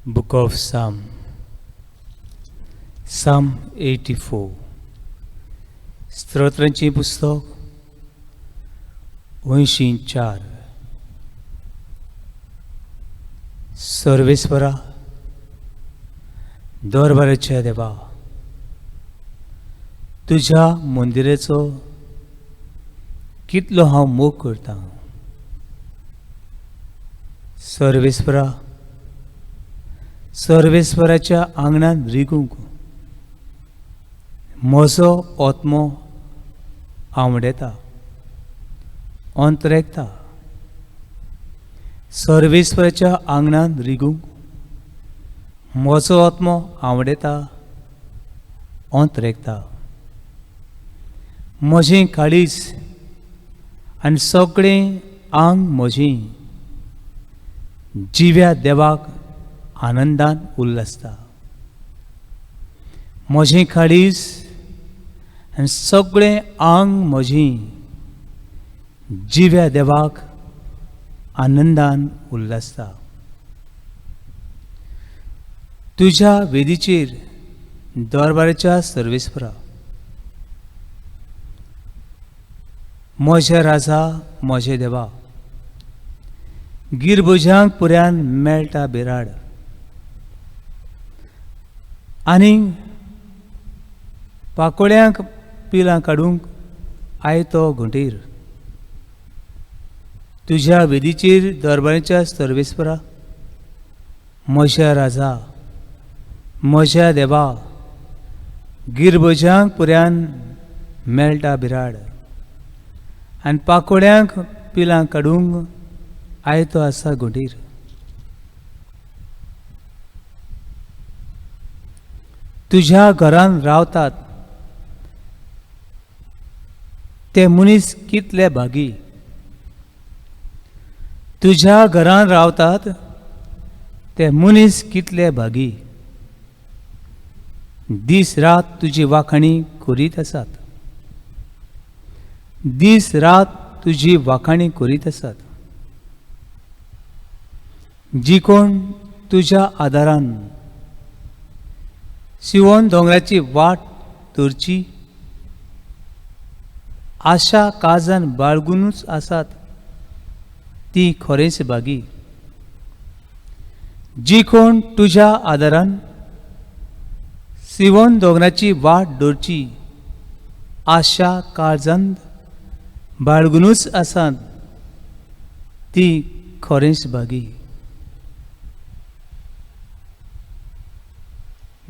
Book of Psalm 84. स्तोत्रांची पुस्तक 84. सर्वेस्परा दरबाराच्या देवा, तुझ्या मंदिराचो कितलो हांव मोग करता. सर्वेस्पराच्या आंगणान रिगूंक म्हजो आत्मो आवडेता, अंतरेकता. सर्वेस्पराच्या आंगणान रिगूंक म्हजो आत्मो आवडेता, अंतरेकता. म्हजें काळीज आनी सगळें आंग म्हजें जिव्या देवाक आनंदान उल्लसता. म्हजें काळीज आनी सगळें आंग म्हजें जिव्या देवाक आनंदान उल्लसता. तुझ्या वेदीचेर दरबाराच्या सर्वेस्परा, म्हज्या राजा, म्हजे देवा, गिरबुजांक पुऱ्यान मेळटा बिराड आनी पाकोळ्यांक पिलां काडूंक आयतो घुंटीर. तुझ्या वेदीचेर दरबाराच्या सर्वेस्परा, म्हज्या राजा, म्हज्या देवा, गिरबुजांक पुऱ्यान मेळटा बिराड आनी पाकोळ्यांक पिलां काडूंक आयतो आसा घुंटीर. तुझ्या घरान रावतात ते मनीस कितले भागी. तुझ्या घरान रावतात ते मनीस कितले भागी. दीस रात तुजी वाखाणी करीत आसात, दीस रात तुजी वाखाणी करीत आसात. जी कोण तुज्या आदारान सियोन दोंगराची वाट धरची, आशा काळजान बाळगूनच आसात, ती खरेंच भागी. जी कोण तुज्या आदारान सियोन दोंगराची वाट धरची, आशा काळजान बाळगूनच आसात, ती खरेंच भागी.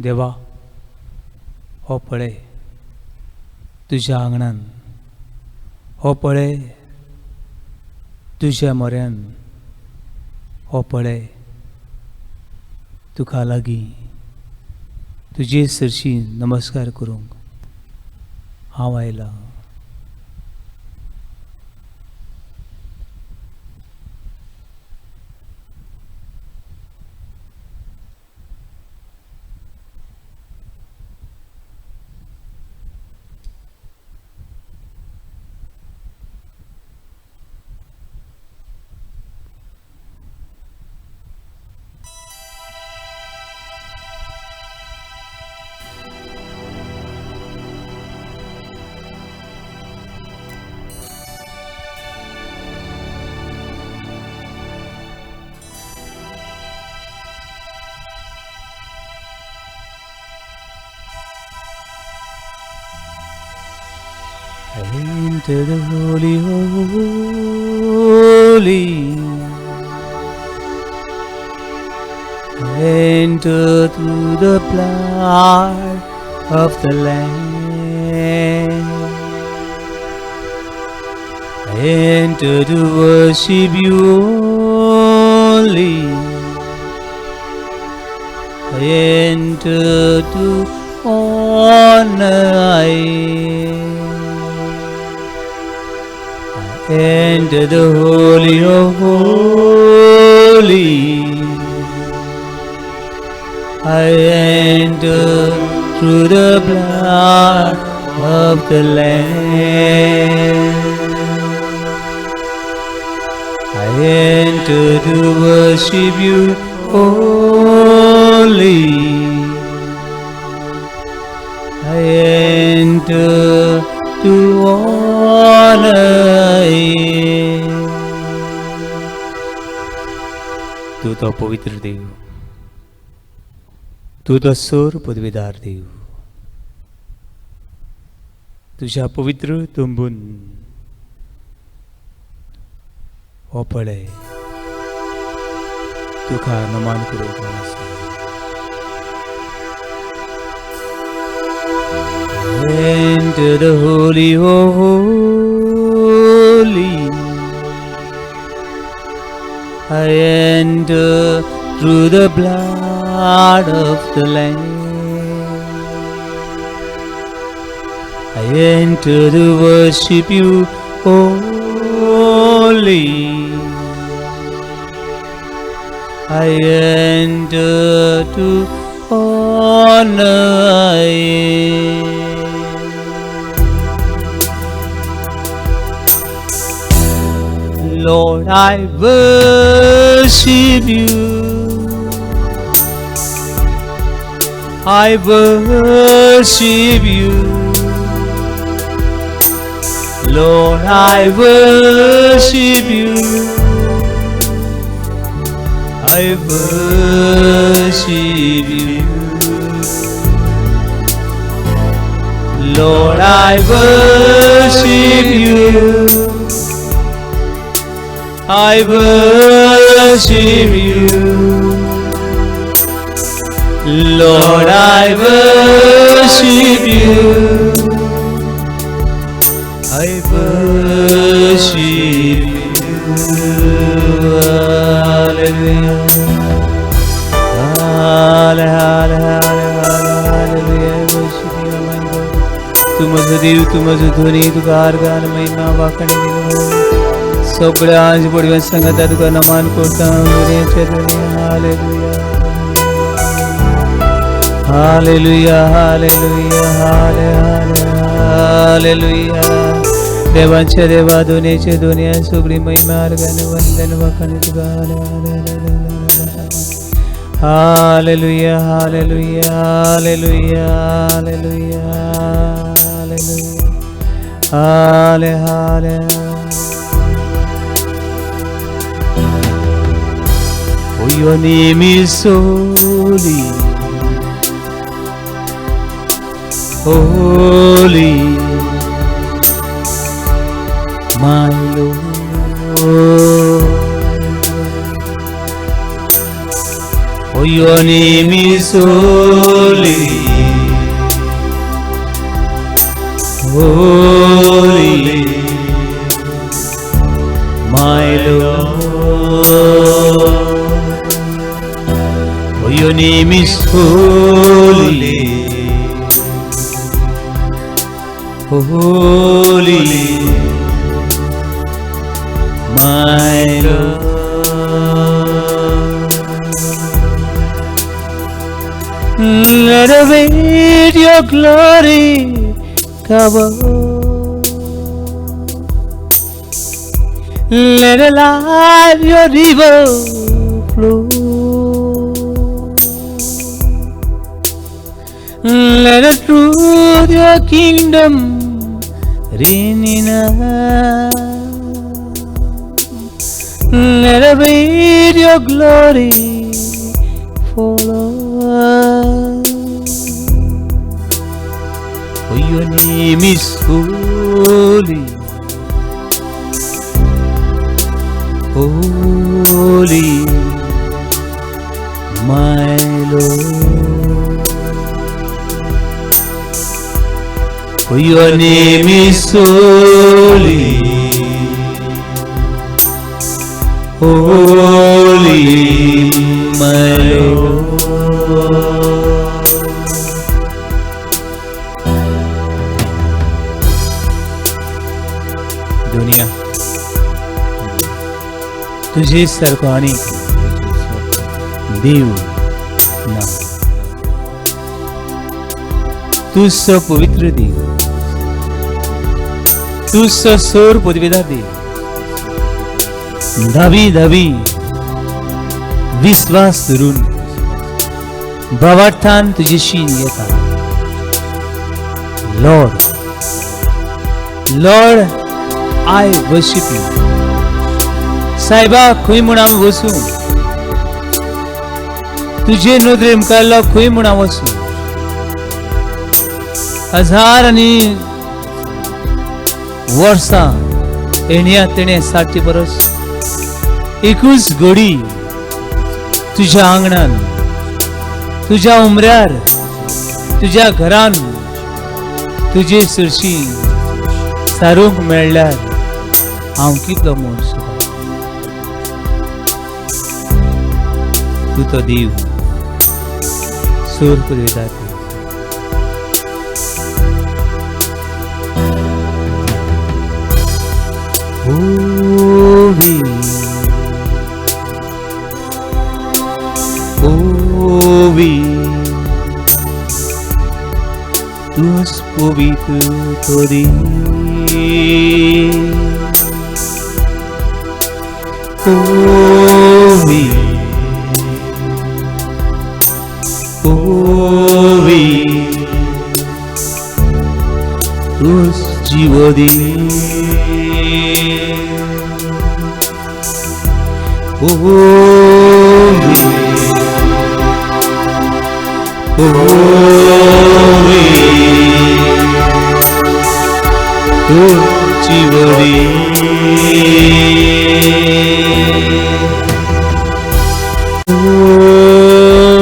देवा, हो पळय तुज्या आंगणान, हो पळय तुज्या मोऱ्यान, हो पळय तुका लागीं तुजे सरशी नमस्कार करूंक हांव आयलां. Into the holy, holy, enter through the blood of the Lamb, enter to worship you only, enter to honor I. Enter the holy of holy. I enter through the blood of the Lamb. I enter to worship you holy. I enter to honor you. तू तो पवित्र देव, तू तो सोर पदवीदार देव. तुझ्या पवित्र तुंबून ओपळे तुका नमान करूंक आसा. Enter the holy of holy. I enter through the blood of the Lamb. I enter to worship you holy. I enter to honor you. Lord, I worship you. I worship you. Lord, I worship you. I worship you. Lord, I worship you. I worship you. Lord, I worship you. I worship you. Hallelujah. Hallelujah. Hallelujah. I worship you, my God. तू माझं देव, तू माझं ध्वनी, तुका argon महिमा वाकणे दिलो. सगळ्या आज पडव्या संगता तुका नमान करता. हालेलुया. हालेलुया. हालेलुया. हालेलुया. देवांच्या देवा, दोन्हीचे दोन्ही सगळी महिमा आर्गाने वंदन वाकणे तुका. Hallelujah. Hallelujah. Hallelujah. Hallelujah. Hallelujah. Hallelujah. For your name is holy, holy, my Lord. For your name is holy, holy, my Lord. For your name is holy, holy, my Lord. Let await your glory cover. Let alive your river flow. Let the truth your kingdom reign in us. Let await your glory follow us. For your name is holy, holy, my Lord. For your name is holy, holy, my Lord. दुनिया तुझे सरकाने देव ना, तू पवित्र देव, तू सोर पदवीदार देव. धावी धावी विश्वास धरून भावार्थान तुझ्याशी येता. Lord, Lord, I worship you. साहेबा खंय म्हूण हांव वचूं? तुजे नदरे मुखारलो खंय म्हूण हांव वचूं? हजार आनी वर्सां येण्या तेणे सारची परस एकूच घडी तुझ्या आंगणान, तुझ्या उमऱ्यार, तुझ्या घरान तुझे सरशी सारूंक मेळ्ळ्यार हांव कितलो मोड सुद्दां. तूं तो देव सोर करूं. Holy, holy, tus povito tori. Holy, holy, tus jivodi. Holy, holy, Chivori.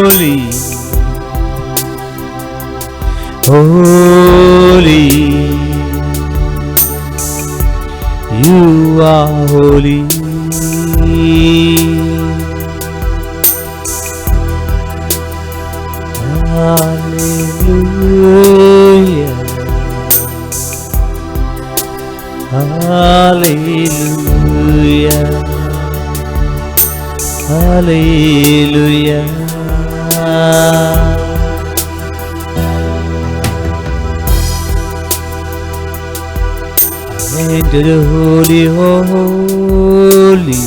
Holy, holy, you are holy. Hallelujah, hallelujah, hallelujah. Enter the holy, holy.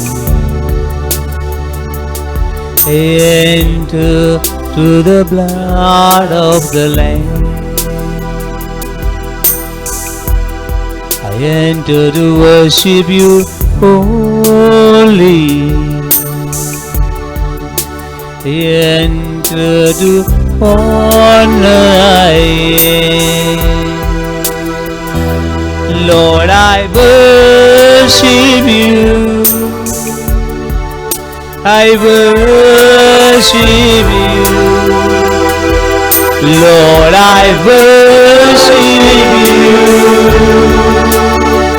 Enter to the blood of the Lamb. I enter to worship you, holy. I enter to honor. Lord, I worship you. I worship you. Lord, I worship you.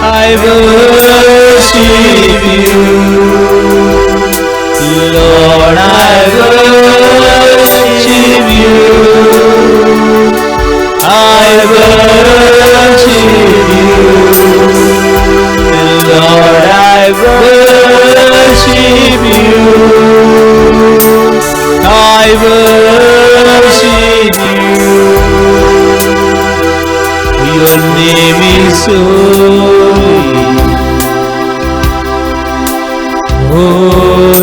I worship you. Lord, I worship you. I worship you. Lord, I worship you. I worship you. Your name is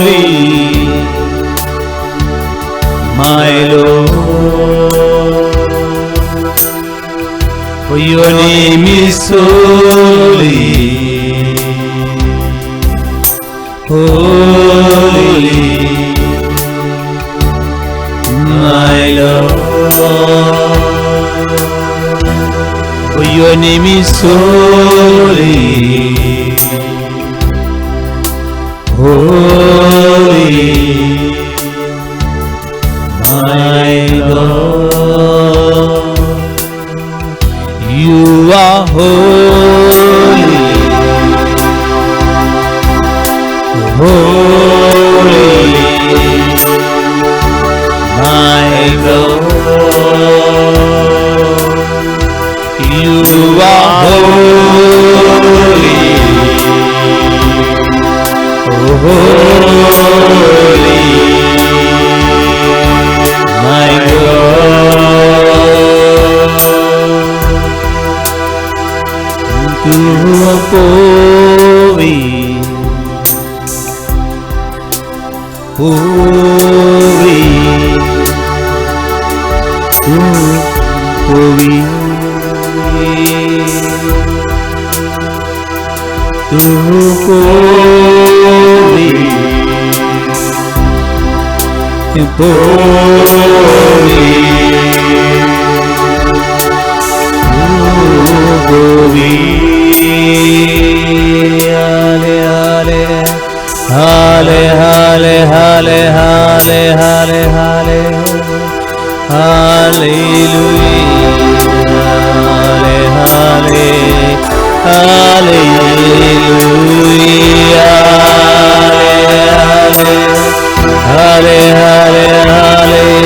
holy, my Lord. For your name is holy, holy, my Lord. For your name is holy, holy, my Lord. You are holy, holy, my Lord. You are holy, holy, my God. Tu होवी Tu होवी Hale hale hale hale hale hale hallelujah hale hale hallelujah hale hale hallelujah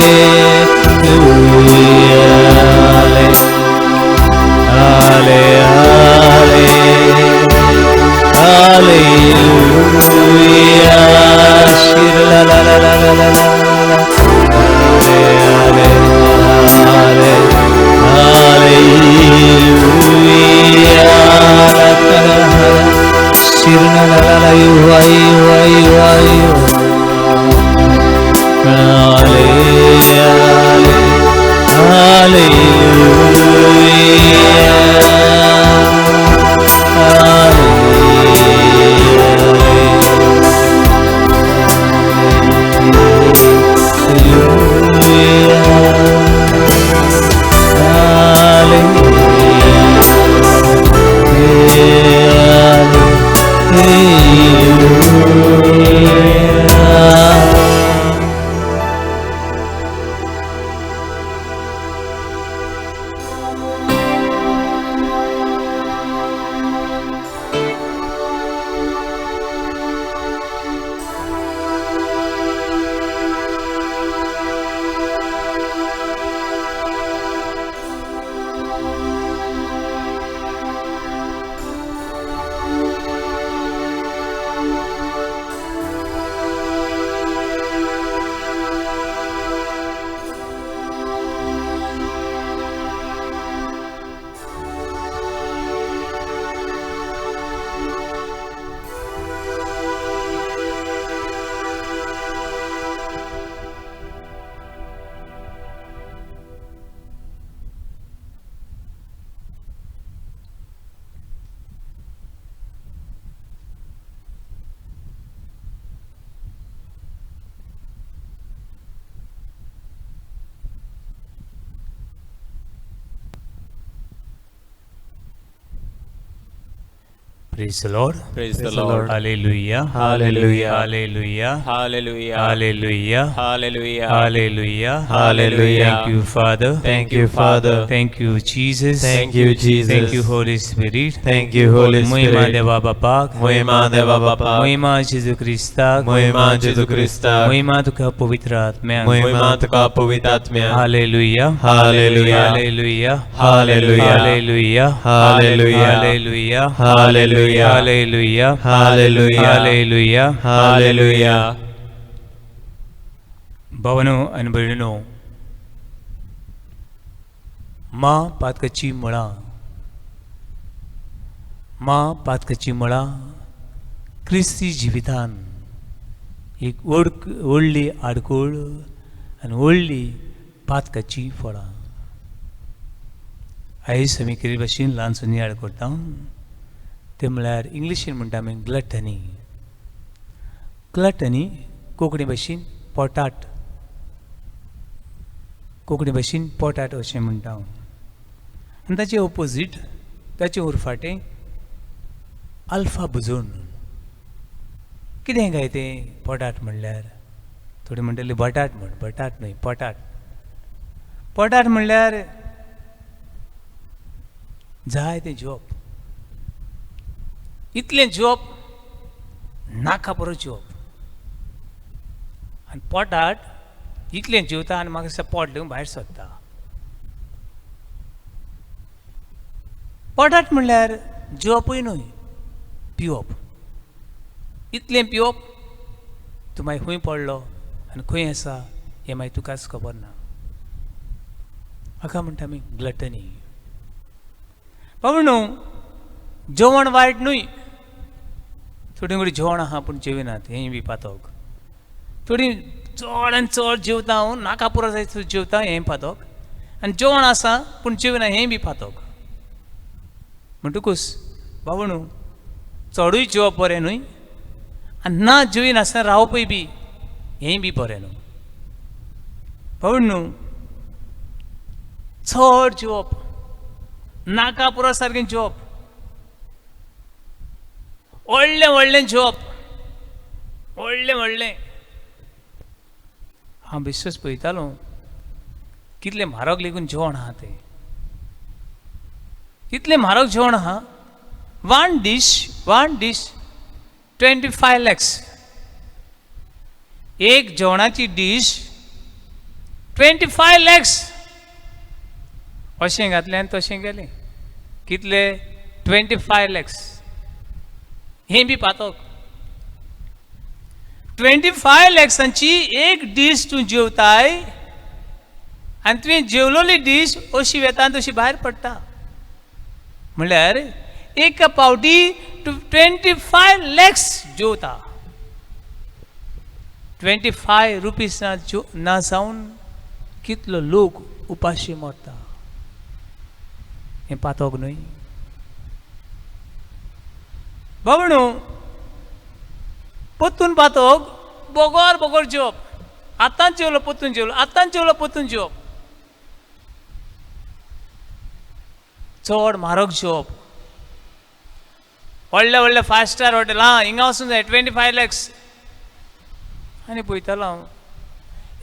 hallelujah shir la la la la la la hallelujah shir la la la la you Praise the Lord. Praise the Lord. Hallelujah. Hallelujah. Hallelujah. Hallelujah. Hallelujah. Hallelujah. Hallelujah. Hallelujah. Thank you, Father. Thank you, Father. Thank you, Jesus. Thank you, Jesus. Thank you, Holy Spirit. Thank you, Holy Muhima Spirit. Deva Bapak. Muhima Deva Bapak. Muhima Jesu Krista. Muhima Jesu Krista. Muhima तुका पवित्र आत्म्या. Muhima तुका पवित्र आत्म्या. Hallelujah. Hallelujah. Hallelujah. Hallelujah. Hallelujah. Hallelujah. Hallelujah. Hallelujah. Hallelujah. Hallelujah. Hallelujah. Hallelujah. भवनो अनबळिनो मा पातकाची मळा क्रिस्ती जिवितान एक व्हडली आडकोळ आनी व्हडली पातकाची फळां आयज आमी कितें भाशेन ल्हानसुनी याद करता ते म्हळ्यार इंग्लिशीन म्हणटा आमी ग्लटनी कोंकणी भाशेन पोटाट अशें म्हणटा आनी ताचें ऑपोजीट ताचें उरफाटें अल्फा बुजोन कितें काय तें पोटाट म्हणल्यार थोडी म्हणटली बटाट न्हय पोटाट म्हणल्यार जाय तें जेवप इतलें जेवप नाका बरो जेवप आनी पोटाट इतलें जेवता आनी म्हाका दिसता पोट घेवन भायर सरता पोटाट म्हणल्यार जेवपूय न्हय पिवप इतलें पिवप तूं मागीर खंय पडलो आनी खंय आसा हें मागीर तुकाच खबर ना हाका म्हणटा आमी ग्लटनी न्हू जेवण वायट न्हय थोडीं कडेन जेवण आहा पूण जेविनात हें बी पातक थोडीं चड आनी चड जेवता हांव नाका पुरो जाय जेवता हें पातक आनी जेवण आसा पूण जेवना हें बी पातोक म्हणटकूच बाबणू चडूय जेवप बरें न्हय आनी ना जेविनासतना रावपय बी हेंय बी बरें न्हू बाबणू चड जेवप नाका पुरो सारकें जेवप व्हडलें व्हडलें जेवप व्हडलें व्हडलें हांव बेश्टोच पळयतालो कितलें म्हारग लेगून जेवण आहा तें कितलें म्हारग जेवण आहा वन डीश 25 lakhs एक जेवणाची डीश 25 lakhs अशें घातलें आनी तशें गेलें कितले 25 lakhs हें बी पातोक 25 lakhsची एक डीश तूं जेवताय आनी तुवें जेवलोली डीश अशी वेतान तशी भायर पडटा म्हणल्यार एका पावटी 25 lakhs जेवता 25 रुपीज ना जावन कितलो लोक उपाशी मरता हें पातोक न्हय बाबणू पोत्तून पातोक बोगोर बोगोर जेवप आतांच जेवलो पोत्तून जेवलो आतांच जेवलो पोत्तून जेवप चड म्हारग जेवप व्हडले व्हडले 5 स्टार हॉटेल हिंगा वचूंक जाय 25 lakhs आनी पळयतालो हांव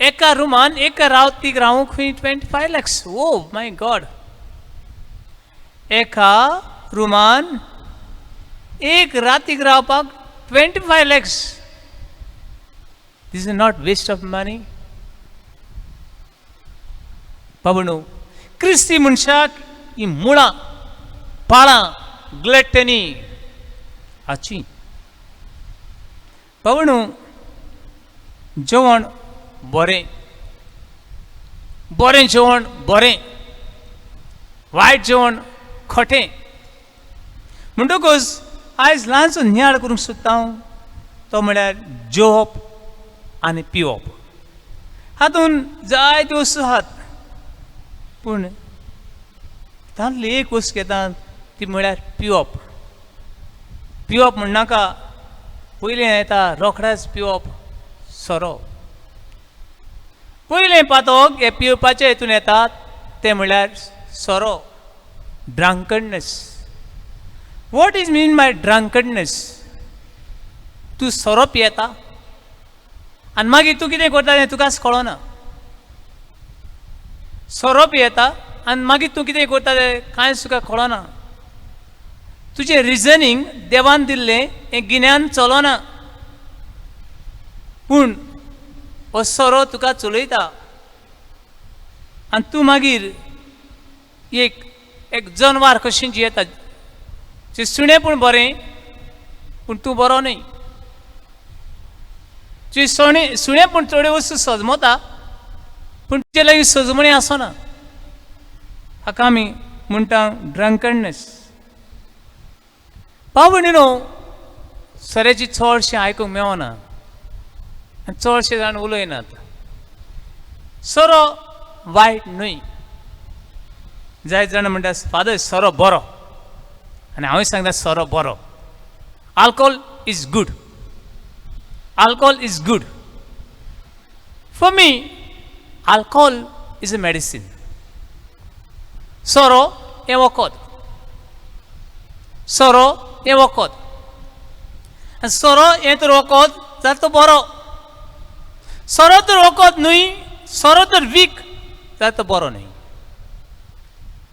एका रुमान एका रावतीक रावूंक खंय 25 lakhs ओ माय गॉड एका रुमान एक रातीक रावपाक 25 lakhs this is not waste of money बाबणू क्रिस्ती मनशाक ही मुळां पाळां ग्लटनी हाची बाबणू जेवण बरें बरें जेवण बरें वायट जेवण खोटें म्हणटकूच आयज ल्हानसो नियाळ करूंक सोदता हांव तो म्हळ्यार जेवप आनी पिवप हातूंत जायत्यो वस्तू आहात पूण तांतली एक वस्त घेता ती म्हळ्यार पिवप पिवप म्हणनाका पयलें येता रोखडेंच पिवप सोरो पयलें पातोक हे पिवपाचे हितून येतात ते म्हळ्यार सोरो drunkenness what is mean by drunkenness तूं सोरो पियेता आनी मागीर तूं कितें करता तें तुकाच कळना सोरो पियेता आनी मागीर तूं कितें करता तें कांयच तुका कळना तुजें रिजनींग देवान दिल्लें हें गिन्यान चलोना पूण हो सोरो तुका चलयता आनी तूं मागीर एक जनवार कशें जियेता जें सुणें पूण बरें पूण तूं बरो न्हय जी सुणें पूण थोड्यो वस्तू सजमता पूण तुजे लागीं सजमणी आसना हाका आमी म्हणटा ड्रंकननेस पावणीनो सोऱ्याची चडशें आयकूंक मेळना आनी चडशे जाण उलयनात सोरो वायट न्हय जायत जाण म्हणटा फादर सोरो बरो आनी हांवूय सांगता सोरो बरो alcohol is good alcohol is good for me alcohol is a medicine सोरो हें वखद सोरो हें वखद आनी सोरो हें तर वखद जाल्यार तो बरो सोरो तर वखद न्हय सोरो तर वीक जाल्यार तो बरो न्हय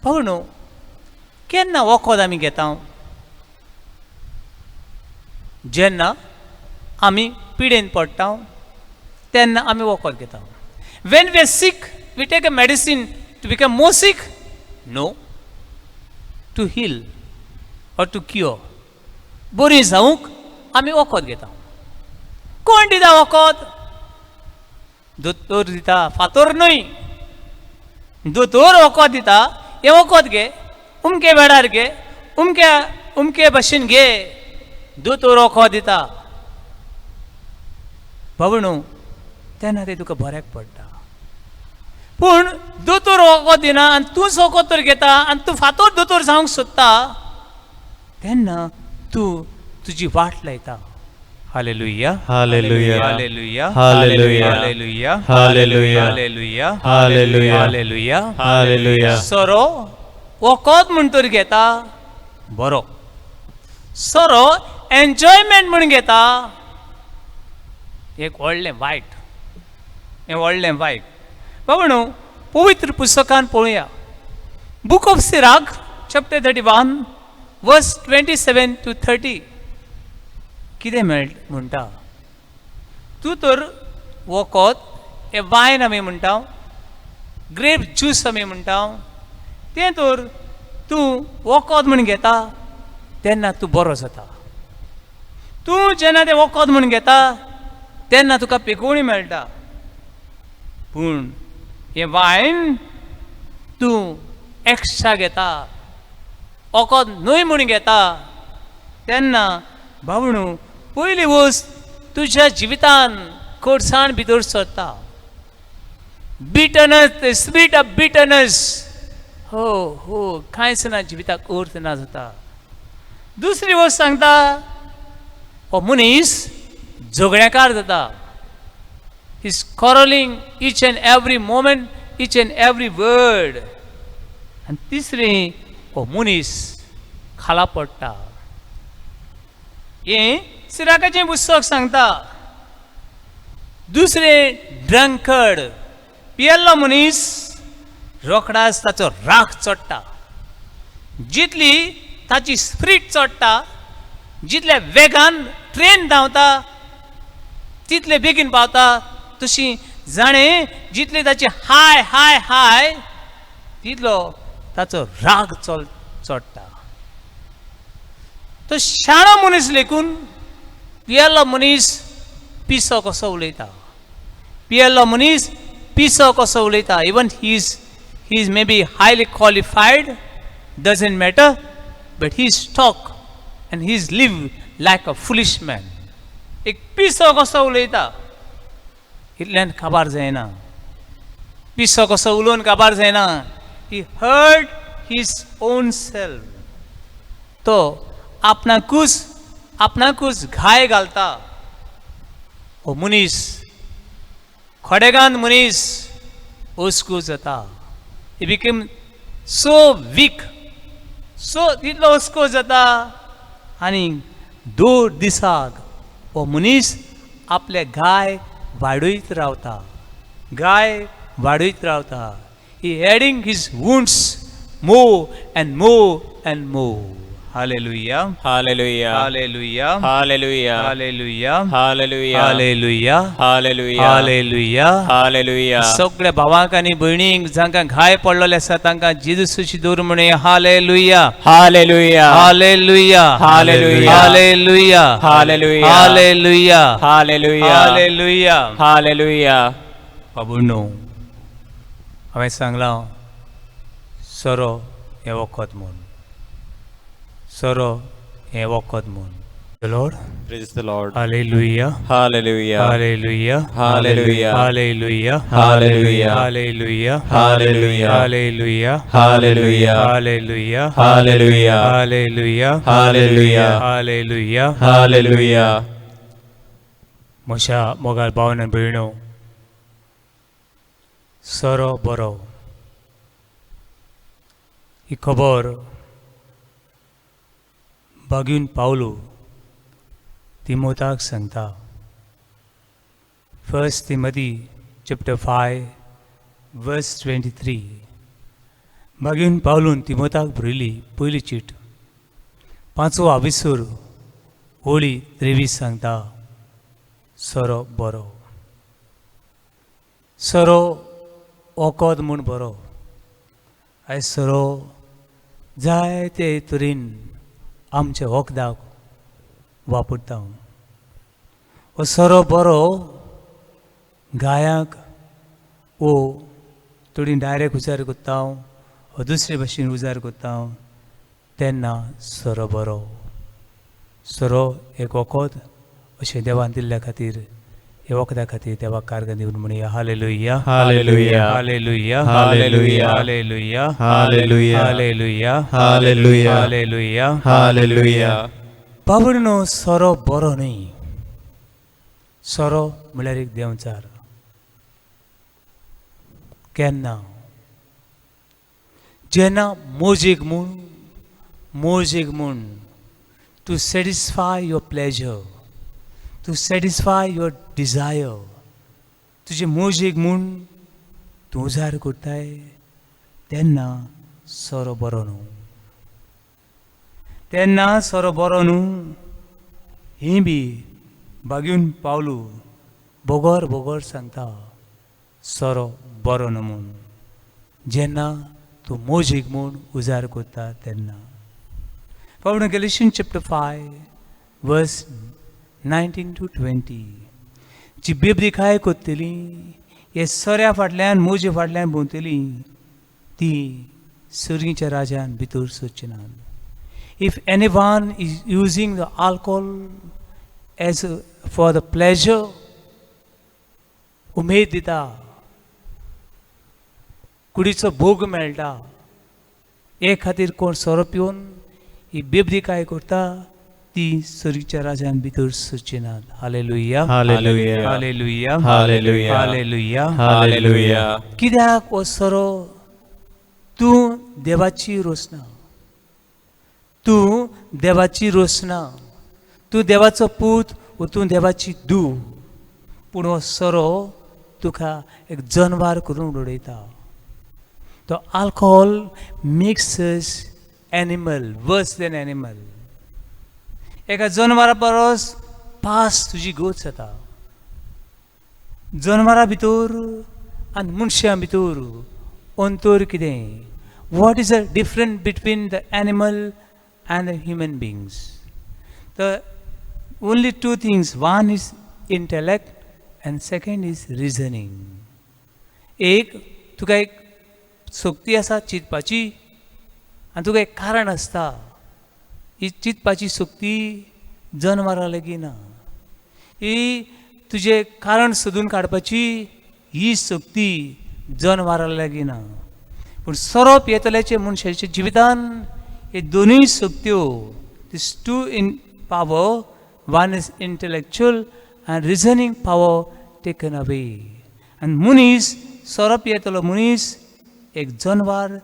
पावणू केन्ना वखद आमी घेता जेन्ना आमी पिडेन पडटा तेन्ना आमी वखद घेता when we are sick we take a medicine to become more sick no to heal or to cure बरी जावंक आमी वखद घेता कोण दिता वखद दोतोर दिता फातर न्हय दोतोर वखद दिता हें वखद घे उमके वेळार घे उमके भाशेन घे दोतोर वखद दिता बाबणू तेन्ना तें तुका बऱ्याक पडटा पूण दोतोर वखद दिना आनी तूं वखद तर घेता आनी तूं फातर दोतोर जावंक सोदता तेन्ना तूं तुजी वाट लायता. Hallelujah, hallelujah, hallelujah, hallelujah, hallelujah, hallelujah, hallelujah, hallelujah, hallelujah. Hallelujah. सोरो वखद म्हूण तर घेता बरो, सोरो एन्जॉयमेंट म्हूण घेता एक व्हडलें वायट. हें व्हडलें वायट. बाबणू पवित्र पुस्तकान पळोवया. बूक ऑफ सिराक चॅप्टर 31 वर्स 27 to 30 कितें म्हणटा. तूं तर वखद हें वायन आमी म्हणटा, ग्रेप ज्यूस आमी म्हणटा, तें तर तूं वखद म्हूण घेता तेन्ना तूं बरो जाता. तूं जेन्ना तें वखद म्हूण घेता तेन्ना तुका पिकोवणी मेळटा. पूण हें वायन तूं एक्स्ट्रा घेता, वखद न्हय म्हूण घेता तेन्ना बाबणू पयली वस्त तुज्या जिवितान कोडसाण भितर सरता. बिटरनस, द स्पिरीट ऑफ बिटरनस. हो हो कांयच ना, जिविताक अर्थ ना जाता. दुसरी वस्त सांगता हो मनीस झगड्याकार जाता. He's quarreling each and every moment, each and every word. आणि तिसरी हो मनीस खाला पडटा. हें सिराकाचें पुस्तक सांगता. दुसरें ड्रंकर्ड, पियेल्लो मनीस रोखडाच ताचो राग चडटा. जितली ताची स्पिरीट चडटा, जितले वेगान ट्रेन धांवता तितले बेगीन पावता. तशी जाणें जितली ताची हाय हाय हाय तितलो ताचो राग चडटा. तो शाणो मनीस लेकून पियेल्लो मनीस पिसो कसो उलयता. पियेल्लो मनीस पिसो कसो उलयता. Even he is may be highly qualified, doesn't matter, but he is talk and he is live like a foolish man. एक पिसो कसो उलयता इतल्यान काबार जायना. पिसो कसो उलोवन काबार जायना. ही हर्ट हीज ओन सेल्फ. तो आपणाकूच घाय घालता. हो मनीस खोडेगांत मनीस ओस्कू जाता. He became so weak, so तितलो ओस्को जाता. आनी 2 दिसाक हो मनीस आपले गाय वाडयत रावता. गाय वाडयत रावता. He adding his wounds more and more and more. Hallelujah, hallelujah, hallelujah, hallelujah, hallelujah, hallelujah, hallelujah, hallelujah, hallelujah. Hallelujah. सगळ्या भावांक आनी भयणींक जांकां घाय पडलेले आसा तांकां जेजूची दवर म्हणे. Hallelujah, hallelujah, hallelujah, hallelujah, hallelujah, hallelujah, hallelujah, hallelujah, hallelujah. Hallelujah. बाबूनो हांवें सांगलां सोरो हें वखद म्हूण, सोरो हें वखद म्हूण. Lord, Praise the Lord. Hallelujah, Hallelujah. Hallelujah, Hallelujah. Hallelujah, Hallelujah. Hallelujah, Hallelujah. Hallelujah, Hallelujah. Hallelujah, Hallelujah. Hallelujah, Hallelujah. Hallelujah. Hallelujah. म्हज्या मोगाळ भावन भयणो, सोरो बरो ही खबर बागून पावलो तिमोथाक सांगता. 1 Timothy chapter 5 verse 23. बागून पावलून तिमोथाक बरयली पयली चीट 5वा विसूर होळी 23 सांगता. सोरो बरो. सोरो वखद म्हूण बरो. आयज सोरो जायते तरेन आमच्या वखदाक वापरता. हो सोरो बरो गायांक वो थोडी डायरेक्ट उजार करता, हो दुसरे भाशेन उजार करता तेन्ना सोरो बरो. सोरो एक वखद अशें देवान दिल्ल्या खातीर हे वखदा खातीर देवाक कारगन दिवन म्हणया hallelujah hallelujah hallelujah hallelujah hallelujah hallelujah hallelujah hallelujah hallelujah hallelujah बाबडनो सोरो बरो न्ही सोरो म्हळ्यार एक देंवचार केन्ना जेन्ना मोजेक म्हूण to satisfy your pleasure to satisfy your desire तुजे मोजेक म्हूण तूं उजार करताय तेन्ना सोरो बरो न्हू तेन्ना सोरो बरो न्हू ही बी बागीन पावलू बोगोर सांगता सोरो बरो न्हू म्हूण जेन्ना तूं मोजेक म्हूण उजार करता तेन्ना पावण गॅलेशियन्स चॅप्टर 5 वर्स 19 to 20 जी बेबदिकाय करतली हे सोऱ्या फाटल्यान मोजे फाटल्यान भोंवतली ती सर्गीच्या राजान भितर सोदची ना if anyone is using the alcohol as for the pleasure उमेद दिता कुडीचो भोग मेळटा हे खातीर कोण सोरो पिवन ही बेबदिकाय करता ती सर्गीच्या राजान भितर सोदची नात hallelujah hallelujah hallelujah hallelujah hallelujah hallelujah कित्याक हो सोरो तूं देवाची रोसना तूं देवाची रोसना तूं देवाचो पूत व तूं देवाची धूव पूण हो सोरो तुका एक जनवार करून उडयता तो alcohol makes us animal worse than animal एका जनवारा परस पास तुजी गोच जाता जनवारा भितर आनी मनशां भितर अंतर कितें what is the difference between the animal and the human beings the only two things one is intellect and second is reasoning एक तुका एक शक्ती आसा चिंतपाची आनी तुका एक कारण आसता ही चिंतपाची शक्ती जनवारा लेगीत ना ही तुजें कारण सोदून काडपाची ही शक्ती जनवारा लेगीत ना पूण सोरोप येतल्याचे मनशाच्या जिवितान हे दोनूय शक्त्यो this two in power one is intellectual and reasoning power taken away आनी मनीस सोरोप येतलो मनीस एक जनवार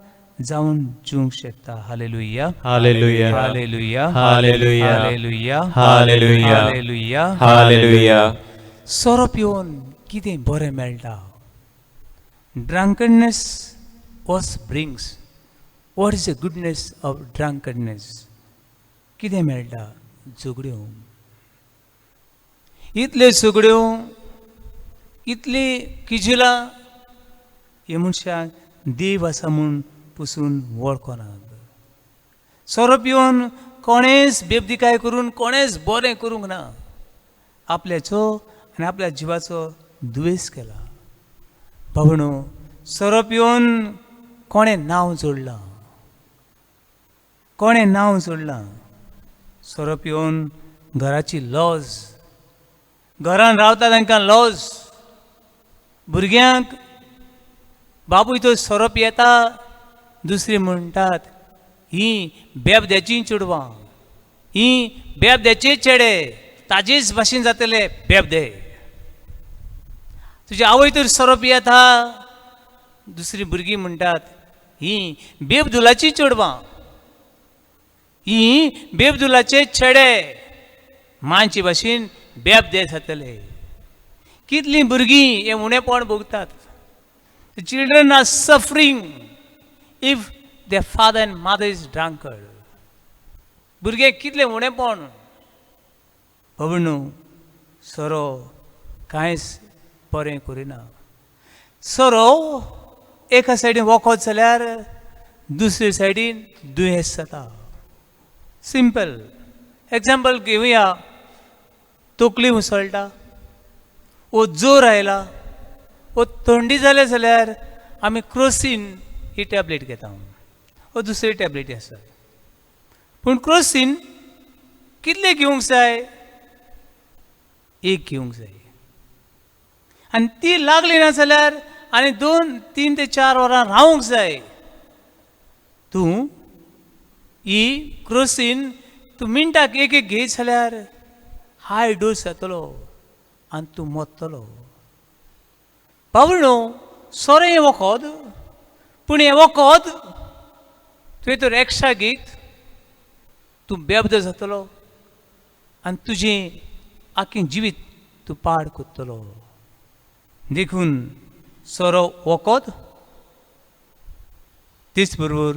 जावन जिवंक शकता hallelujah hallelujah hallelujah hallelujah hallelujah hallelujah hallelujah hallelujah सोरोप येवन कितें बरें मेळटा drunkenness what brings What is the goodness of drunkenness? कितें मेळटा झगड्यो इतल्यो झगड्यो इतली किजिलां हे मनशाक देव आसा म्हूण पसून वळखनात सोरो पिवन कोणेच बेबदिकाय करून कोणेच बरें करूंक ना आपल्याचो आनी आपल्या जिवाचो दुयेस केला भावणो सोरो पिवन कोणें नांव जोडलां कोणें नांव जोडलां सोरो पिवन घराची लॉज घरान रावता तांकां लॉज भुरग्यांक बाबूय तो सोरोप येता दुसरी म्हणटात ही बेबद्याची चेडवां ही बेबद्याचे चेडे ताजेच भाशेन जातले बेबदे तुजी आवय तर सोरोप येता दुसरी भुरगीं म्हणटात ही बेबदुलाची चेडवां ही बेबदुलाचे चेडे मांची भाशेन बेबदे जातले कितलीं भुरगीं हे उणेपण भोगतात children are suffering if their father and mother is drunkard भुरगे कितले उणेपण भवणू सोरो कांयच बरें करिना सोरो एका सायडीन वखद जाल्यार दुसरे सायडीन दुयेंस जाता सिंपल एग्जाम्पल घेवया तकली उसळटा वो जोर आयला वो थंडी जाले जाल्यार आमी क्रोसीन ही टॅबलेट घेता वो दुसरी टॅबलेटी आसा पूण क्रोसीन कितले घेवंक जाय एक घेवंक जाय आनी ती लागली ना जाल्यार आनी 2, 3 ते 4 वरां रावूंक जाय. तूं ही क्रोसीन तूं मिनटाक एक घेयत जाल्यार हाय डोस जातलो आनी तूं मरतलो. बाबडो सोरो हें वखद, पूण हें वखद तुवें तर एक्स्ट्रा घेत तूं बेबद जातलो आनी तुजें आख्खें जिवीत तूं पाड करतलो. देखून सोरो वखद, तेच बरोबर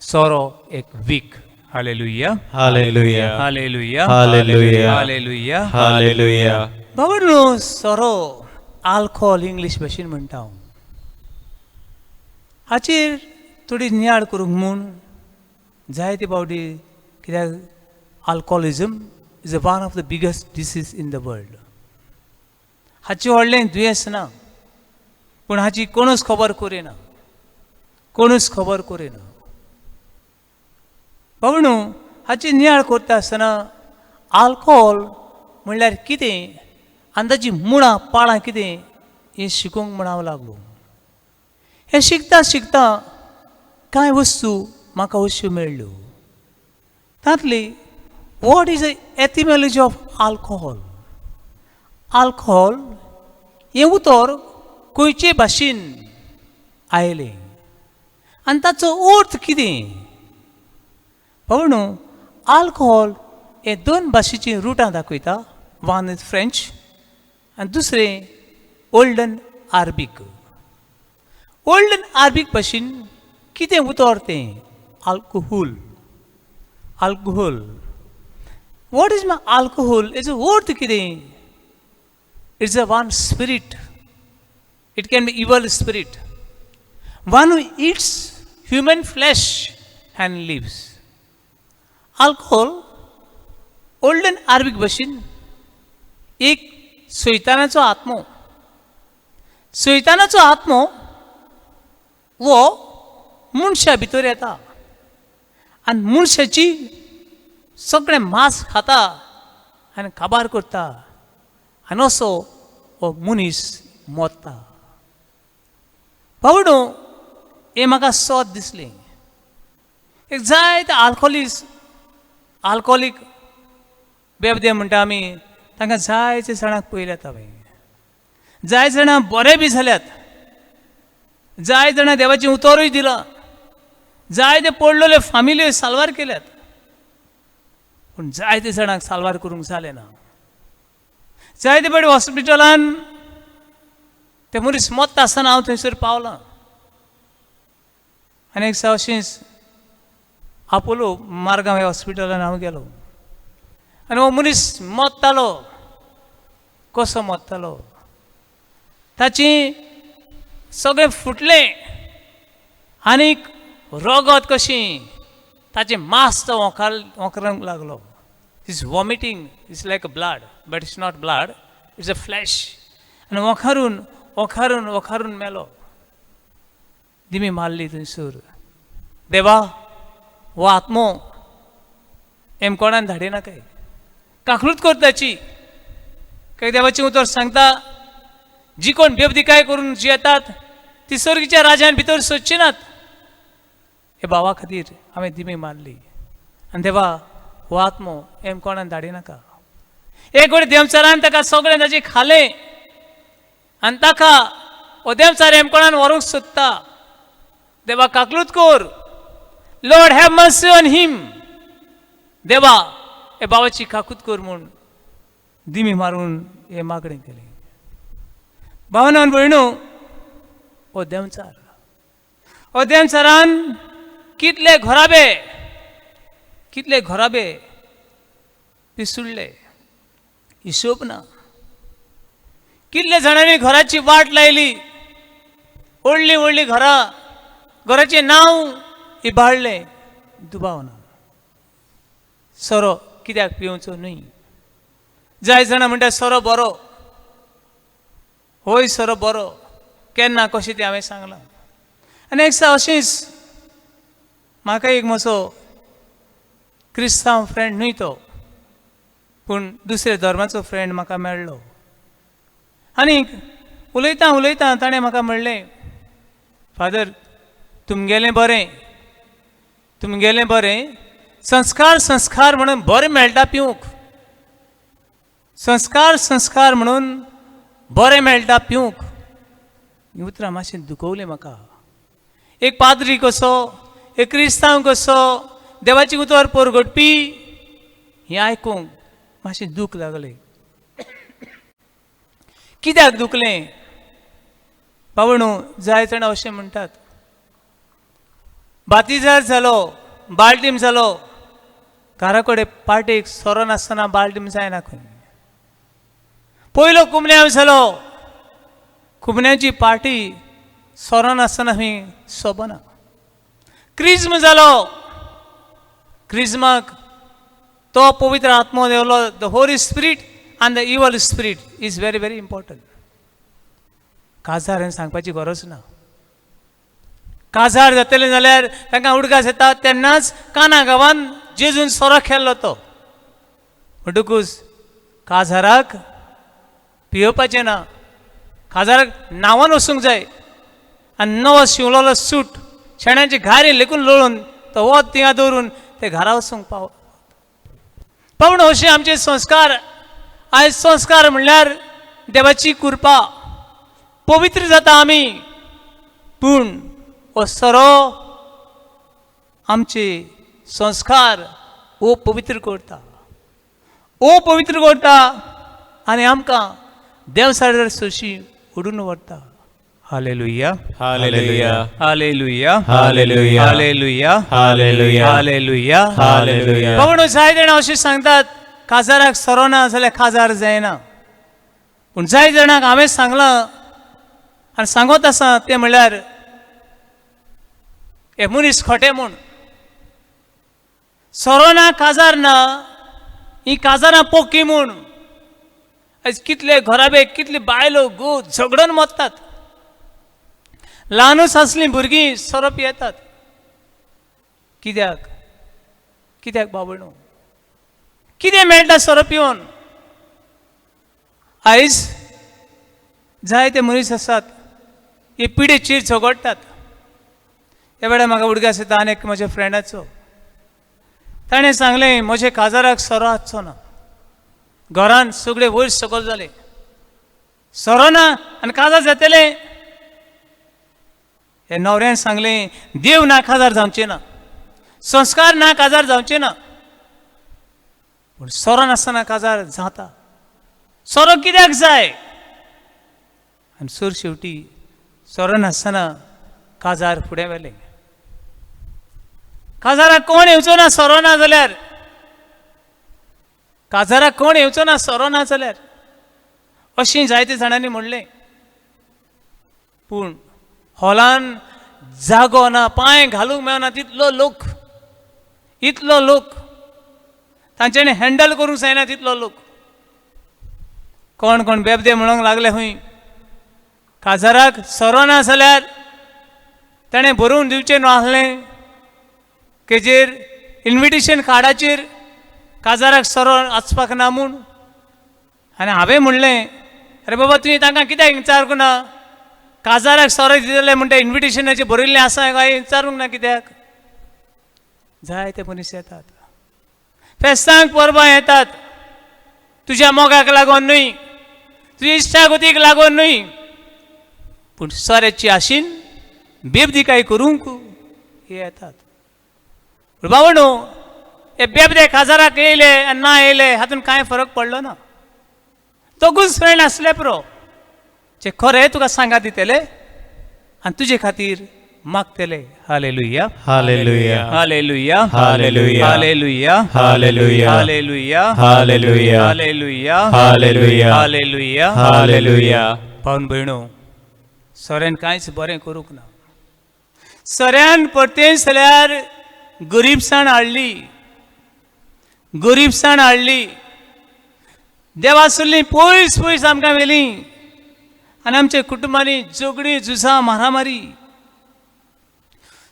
सोरो एक week. Hallelujah, hallelujah, hallelujah, hallelujah, hallelujah. Hallelujah. बाबडो सोरो आल्कोहोल इंग्लीश भाशेन म्हणटा हांव. हाचेर थोडी नियाळ करूंक म्हूण जायते फावटी, कित्याक alcoholism is one of the biggest disease in the world. हाचें व्हडलें दुयेंस ना, पूण हाची कोणूच खबर करिना, कोणूच खबर करिना. बाबडो हाची नियाळ करता आसतना आल्कोहोल म्हणल्यार कितें आनी ताची मुळां पाळां कितें हें शिकोवंक म्हण हांव लागलो. हें शिकता शिकता कांय वस्तू म्हाका अश्यो मेळ्ळ्यो. तांतली what is the etymology of alcohol. Alcohol हें उतर खंयचे भाशेन आयलें आनी ताचो अर्थ कितें. बाबडो आल्कोहोल हे 2 भाशेचीं रुटां दाखयता. वन इज फ्रेंच आनी दुसरें ओल्डन आरबीक. ओल्डन आरबीक भाशेन कितें उतर तें alcohol. Alcohol what is my alcohol हेजो अर्थ कितें. It's a one spirit. It can be evil spirit, one who it's human flesh and lives. Alcohol olden Arabic भाशेन एक सैतानाचो आत्मो. सैतानाचो आत्मो वो मनशा भितर येता आनी मनशाची सगळें मांस खाता आनी काबार करता आनी असो हो मनीस मरता. बाबडो हें म्हाका सोद दिसलें. एक जायते आल्कोहोलीक बेबदे म्हणटा आमी, तांकां जायते जाणांक पयल्यात हांवें. जाय जाणां बरे बी जाल्यात, जाय जाणां देवाचें उतरूय दिलां, जायते पडलेल्यो फामिल्यो साल्वार केल्यात, पूण जायते जाणांक साल्वार करूंक जालें ना. जायते फावटी हॉस्पिटलान ते मनीस मरता आसतना हांव थंयसर पावलां. आनी एक दिसा अशेंच आपोलो मारगांव ह्या हॉस्पिटलान हांव गेलो आनी हो मनीस मरतालो. कसो मरतालो, ताची सगळें फुटलें आनीक रगत कशी ताचें मांस तो वोंकरांक लागलो. Is vomiting, it's like a blood but it's not blood, it's a flash. आनी वोंखारून वोंखारून वोंखारून मेलो. दिमी मारली थंयसर. देवा हो आत्मो हें कोणान धाडिना काय. काकूट करताची काय. देवाचें उतर सांगता, जी कोण बेबदिकाय करून जियेतात ती सर्गीच्या राज्यान भितर सोदची नात. हे भावा खातीर हांवें दिमी मारली. आनी देवा हो आत्मो हें कोणान धाडिनाका. एक वेळ देवचारान ताका सगळें ताजें खालें आनी ताका हो देवचार हें कोणान व्हरूंक सोदता. देवा काकलूत कर. लॉर्ड हॅव मर्सी ऑन हिम. देवा हे बाबाची काकूत कर म्हूण दिमी मारून हे मागणें केलें. भावना भयणो, हो देवचारान कितले घराबे पिसुडले हिशोब ना. कितले जाणांनी घराची वाट लायली. व्हडलीं व्हडलीं घराचें नांव इबाडलें. दुबाव ना. सोरो कित्याक पिवचो न्हय. जाय जाणां म्हणटा सोरो बरो. होय सोरो बरो. केन्ना कशें तें हांवें सांगलां. आनी एक दिसा अशेंच म्हाका एक म्हजो क्रिस्तांव फ्रेंड न्हय तो, पूण दुसरे धर्माचो फ्रेंड म्हाका मेळ्ळो. आनी उलयतां उलयतां ताणें म्हाका म्हणलें, फादर तुमगेलें बरें संस्कार म्हणून बरें मेळटा पिवूंक, संस्कार म्हणून बरें मेळटा पिवूंक. ही उतरां मातशें दुखवलें म्हाका. एक पाद्री कसो, एक क्रिस्तांव कसो देवाची उतर परगटपी हें आयकूंक मातशें दूख लागलें. कित्याक दुखलें? पावणू जाय जाण अशें म्हणटात, बातिजार जालो, बाल्टीम जालो, घरा कडेन पार्टेक सोरो नासतना बाल्टीम जायना खंय. पयलो कुमन्याव जालो, कुमन्याची पार्टी सोरो नासतना खंय सोबना. क्रिज्म जालो, क्रिज्माक तो पवित्र आत्मो देवलो, द होली स्पिरीट आनी द इवल spirit is very very important. काजार हें सांगपाची गरज ना. काजार जातलें जाल्यार तांकां उडकास येता तेन्नाच काना गांवांत जेजून सोरो खेळ्ळो तो. म्हणटकूच काजाराक पियेवपाचें ना, काजाराक नांवान वचूंक जाय आनी नवो शिवलोलो सूट शेणाची घारी लेकून लोळून तो वत थिंगा दवरून ते घरा वचूंक पावण अशें आमचे संस्कार. आयज संस्कार म्हणल्यार देवाची कृपा, पवित्र जाता आमी, पूण हो सोरो आमचे संस्कार पवित्र करता आनी आमकां देवसार सुशी उडून व्हरता. हालेलुया, hallelujah, hallelujah, hallelujah, hallelujah, hallelujah, hallelujah, हालेलुया. पावण जाय जाणां अशें सांगतात, काजाराक सोरो ना जाल्यार काजार जायना. पूण जाय जाणांक हांवें सांगलां आनी सांगत आसा तें म्हणल्यार हे मनीस खोटे म्हूण. सोरो ना काजार ना, ही काजारां पोकी म्हूण. आयज कितले घराबे, कितली बायलो गो झगडून मरतात. ल्हानूच आसलीं भुरगीं सोरो पियेतात. कित्याक बाबणू? कितें मेळटा सोरो पिवन? आयज जायते मनीस आसात हे पिडेचेर झगडटात. ह्या वेळार म्हाका उडगास येता आनी एक म्हज्या फ्रेंडाचो. ताणें सांगलें म्हज्या काजाराक सोरो आसचो ना. घरान सगळे वयर सकयल जाले, सोरो ना आनी काजार जातलें. हे न्हवऱ्यान सांगलें देव ना काजार जावचें ना, संस्कार ना काजार जावचें ना. पूण सोरो नासतना काजार जाता. सोरो कित्याक जाय? आनी सूर शेवटी सोरो नासतना काजार फुडें व्हेलें. काजाराक कोण येवचो ना सोरो ना जाल्यार, काजाराक कोण येवचो ना सोरो ना जाल्यार अशीं जायते जाणांनी म्हणलें. पूण हॉलान जागो ना, पांय घालूंक मेळना इतलो लोक तांच्यांनी हँडल करूंक जायना तितलो लोक. कोण बेबदे म्हणूंक लागले खंय. काजाराक सोरो ना जाल्यार ताणें बरोवन दिवचें नासलें केजेर इन्विटेशन कार्डाचेर काजाराक सोरो आसपाक ना म्हूण. आनी हांवें म्हणलें अरे बाबा तुवें तांकां कित्याक विचारूंक ना? काजाराक सोरो दितले म्हणटा इन्विटेशनाचेर बरयल्लें आसा काय विचारूंक ना कित्याक? जायते मनीस येतात, फेस्तांक परबां येतात, तुज्या मोगाक लागून न्हय, तुज्या इश्टागतीक लागून न्हय, पूण सोऱ्याची आशीन बेबदिकाय करूंक हे येतात. बाबणू हे बेबदे काजाराक येयले आनी ना येयले हातून कांय फरक पडलो ना. दोगूच फ्रेंड आसले पुरो जे खरें तुका सांगात दितले आनी तुजे खातीर मागतले. Hallelujah, hallelujah, hallelujah, hallelujah, hallelujah, hallelujah, hallelujah, hallelujah, hallelujah, hallelujah, hallelujah, hallelujah. पावन भयणो, सोऱ्यान कांयच बरें करूंक ना. सोऱ्यान परतेंच जाल्यार गरीबसाण हाडली, देवासुल्लीं पयस आमकां व्हेलीं आनी आमच्या कुटुंबांनी झगडीं झुजां मारामारी.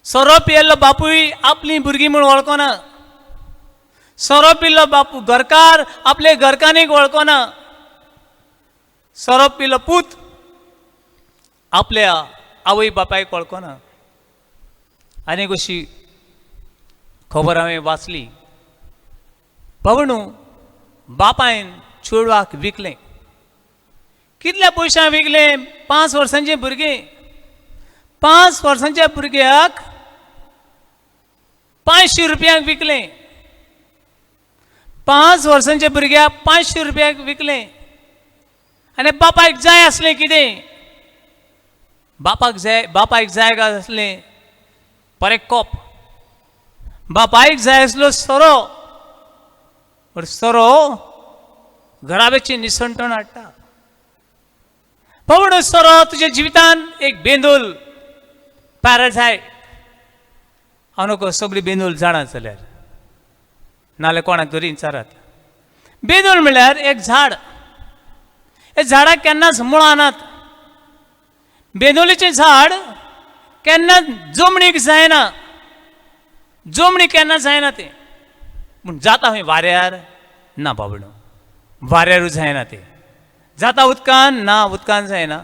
सोरो पियेल्लो बापूय आपलीं भुरगीं म्हूण वळखना. सोरो पिल्लो बापू घरकार आपले घरकान्नीक वळखना. सोरो पिलो पूत आपल्या आवय बापायक वळखना आनीक अशी खबर हांवें वाचली. बाबणू बापायन चेडवाक विकलें. कितल्या पयशांक विकलें? 5 वर्सांचें भुरगें. 5 वर्सांच्या भुरग्याक 500 रुपयांक विकलें. 5 वर्सांच्या भुरग्याक 500 रुपयांक विकलें. आनी बापायक जाय आसलें कितें? बापायक जाय आसलें बरें कोप. बापायक जाय आसलो सोरो. पण सोरो घराब्याची निसंटण हाडटा. पवडो सोरो तुज्या जिवितान एक बेंदूल पॅरासायट. हांव नको सगळीं बेंदूल जाणात जाल्यार, नाल्यार कोणाक तरी विचारात. बेंदूल म्हणल्यार एक झाड. हे झाडाक केन्नाच मुळां नात. बेंदोलीचें झाड केन्ना जमणीक जायना. जमणी केन्ना जायना तें. पूण जाता खंय वाऱ्यार? ना बाबडो, वाऱ्यारूच जायना तें. जाता उदकान? ना, उदकान जायना.